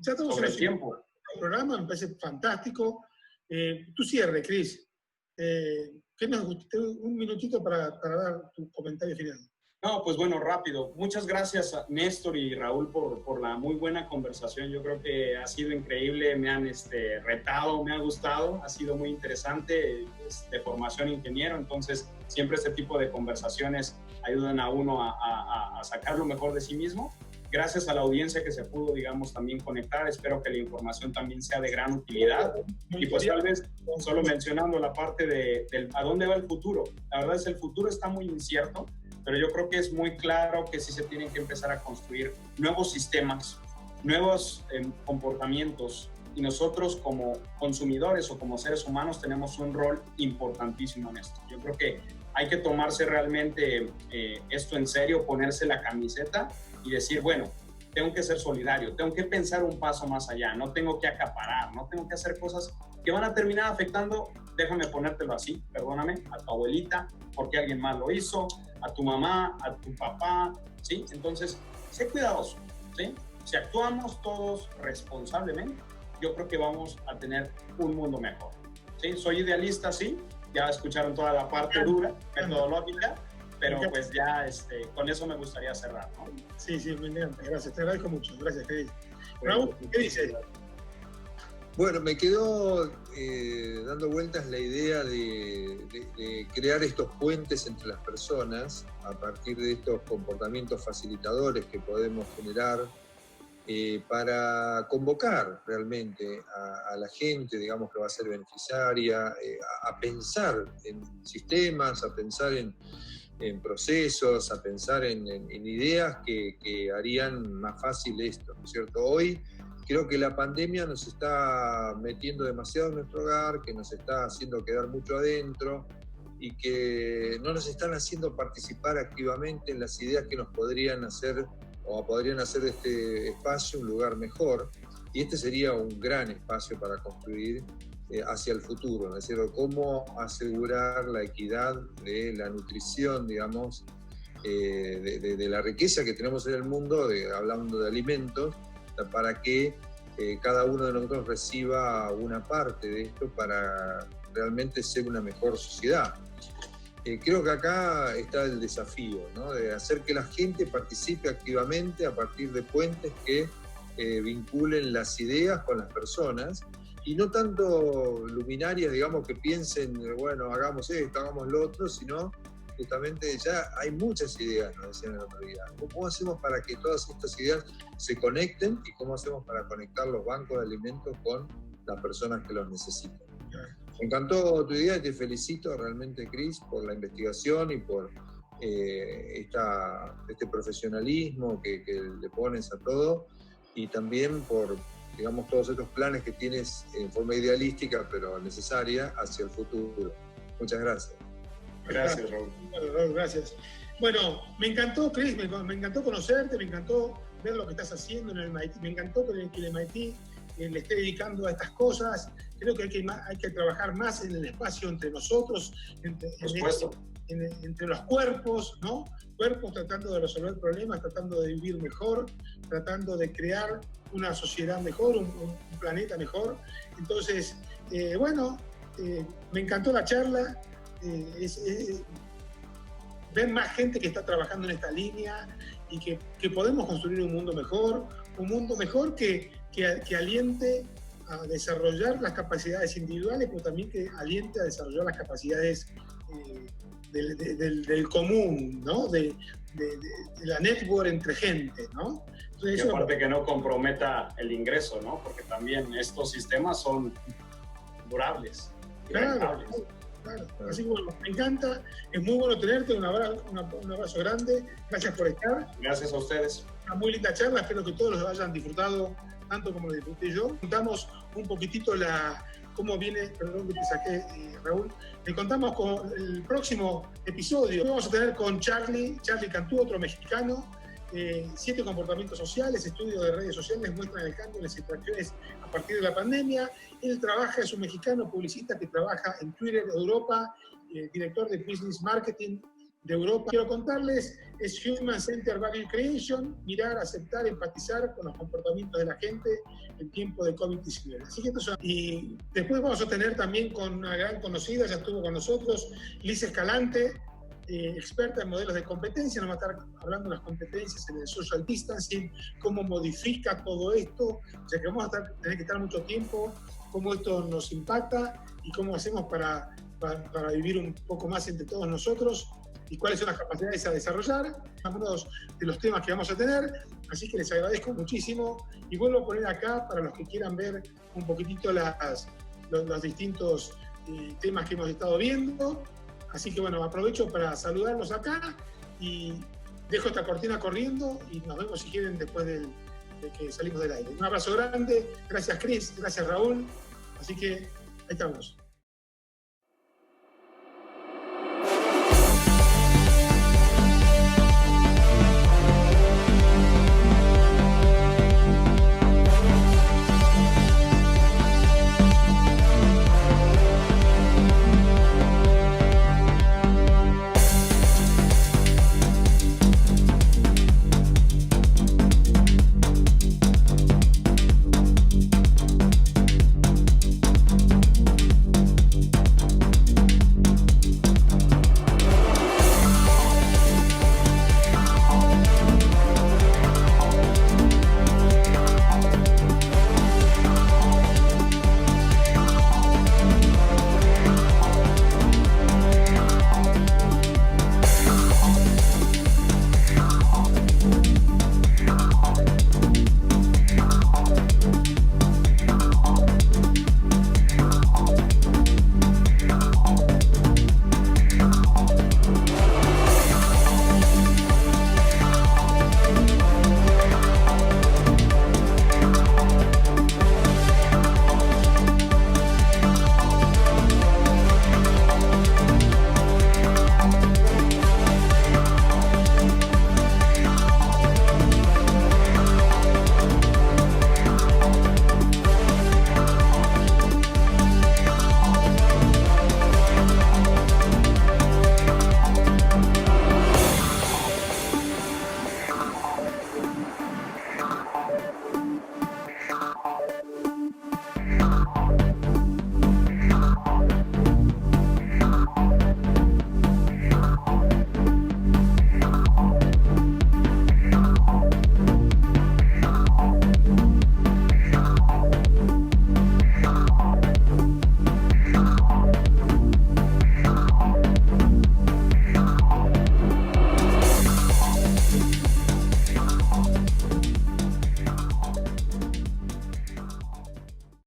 Speaker 3: sobre el tiempo.
Speaker 1: El programa me parece fantástico. Tu cierre, Cris. ¿Qué nos gusta? Un minutito para dar tu comentario final.
Speaker 3: No, pues bueno, rápido. Muchas gracias a Néstor y Raúl por la muy buena conversación. Yo creo que ha sido increíble, me han retado, me ha gustado, ha sido muy interesante, de formación ingeniero, entonces siempre este tipo de conversaciones ayudan a uno a sacar lo mejor de sí mismo. Gracias a la audiencia que se pudo, digamos, también conectar. Espero que la información también sea de gran utilidad. Y pues tal vez solo mencionando la parte de a dónde va el futuro. La verdad es que el futuro está muy incierto, pero yo creo que es muy claro que sí se tienen que empezar a construir nuevos sistemas, nuevos comportamientos. Y nosotros como consumidores o como seres humanos tenemos un rol importantísimo en esto. Yo creo que hay que tomarse realmente esto en serio, ponerse la camiseta y decir, bueno, tengo que ser solidario, tengo que pensar un paso más allá, no tengo que acaparar, no tengo que hacer cosas que van a terminar afectando, déjame ponértelo así, perdóname, a tu abuelita, porque alguien más lo hizo, a tu mamá, a tu papá, ¿sí? Entonces, sé cuidadoso, ¿sí? Si actuamos todos responsablemente, yo creo que vamos a tener un mundo mejor, ¿sí? Soy idealista, sí, ya escucharon toda la parte dura, metodológica, pero pues ya con eso me gustaría cerrar, ¿no?
Speaker 1: Sí, me encanta, gracias, te agradezco mucho, gracias, Feliz. Raúl, ¿qué dices?
Speaker 2: Bueno, me quedó dando vueltas la idea de crear estos puentes entre las personas a partir de estos comportamientos facilitadores que podemos generar para convocar realmente a la gente, digamos, que va a ser beneficiaria, a pensar en sistemas, a pensar en procesos, a pensar en ideas que harían más fácil esto, ¿no es cierto? Hoy creo que la pandemia nos está metiendo demasiado en nuestro hogar, que nos está haciendo quedar mucho adentro y que no nos están haciendo participar activamente en las ideas que nos podrían hacer de este espacio un lugar mejor. Y este sería un gran espacio para construir hacia el futuro, es decir, cómo asegurar la equidad de la nutrición, digamos, de la riqueza que tenemos en el mundo, hablando de alimentos, para que cada uno de nosotros reciba una parte de esto para realmente ser una mejor sociedad. Creo que acá está el desafío, ¿no? De hacer que la gente participe activamente a partir de puentes que vinculen las ideas con las personas y no tanto luminarias, digamos, que piensen, bueno, hagamos esto, hagamos lo otro, sino justamente ya hay muchas ideas, nos decían el otro día. ¿Cómo hacemos para que todas estas ideas se conecten y cómo hacemos para conectar los bancos de alimentos con las personas que los necesitan? Me encantó tu idea y te felicito realmente, Cris, por la investigación y por este profesionalismo que le pones a todo y también por digamos, todos estos planes que tienes en forma idealística, pero necesaria, hacia el futuro. Muchas gracias.
Speaker 3: Gracias, Raúl.
Speaker 1: Raúl, gracias. Bueno, me encantó, Chris, me encantó conocerte, me encantó ver lo que estás haciendo en el MIT, me encantó que el MIT le esté dedicando a estas cosas. Creo que hay que trabajar más en el espacio entre nosotros, entre los cuerpos, ¿no? Cuerpos tratando de resolver problemas, tratando de vivir mejor, tratando de crear una sociedad mejor, un planeta mejor. Entonces, me encantó la charla. Ver más gente que está trabajando en esta línea y que podemos construir un mundo mejor que aliente a desarrollar las capacidades individuales, pero también que aliente a desarrollar las capacidades del común, ¿no? De la network entre gente, ¿no? Entonces,
Speaker 3: y aparte que no comprometa el ingreso, ¿no? Porque también estos sistemas son durables.
Speaker 1: Claro. Así que bueno, me encanta, es muy bueno tenerte, un abrazo grande, gracias por estar.
Speaker 3: Gracias a ustedes.
Speaker 1: Una muy linda charla, espero que todos lo hayan disfrutado tanto como lo disfruté yo. Contamos un poquitito cómo viene, perdón que te saqué, Raúl, le contamos con el próximo episodio. Vamos a tener con Charlie Cantú, otro mexicano, 7 comportamientos sociales, estudios de redes sociales muestran el cambio en las interacciones a partir de la pandemia. Él es un mexicano publicista que trabaja en Twitter Europa, director de Business Marketing de Europa. Quiero contarles, es Human Centered Value Creation, mirar, aceptar, empatizar con los comportamientos de la gente en tiempo de COVID-19. Así que y después vamos a tener también con una gran conocida, ya estuvo con nosotros, Liz Escalante, experta en modelos de competencia, nos va a estar hablando de las competencias en el social distancing, cómo modifica todo esto, o sea que vamos a tener que estar mucho tiempo, cómo esto nos impacta y cómo hacemos para vivir un poco más entre todos nosotros y cuáles son las capacidades a desarrollar, algunos de los temas que vamos a tener, así que les agradezco muchísimo y vuelvo a poner acá para los que quieran ver un poquitito los distintos temas que hemos estado viendo. Así que bueno, aprovecho para saludarlos acá y dejo esta cortina corriendo y nos vemos si quieren después de que salimos del aire. Un abrazo grande, gracias Chris, gracias Raúl, así que ahí estamos.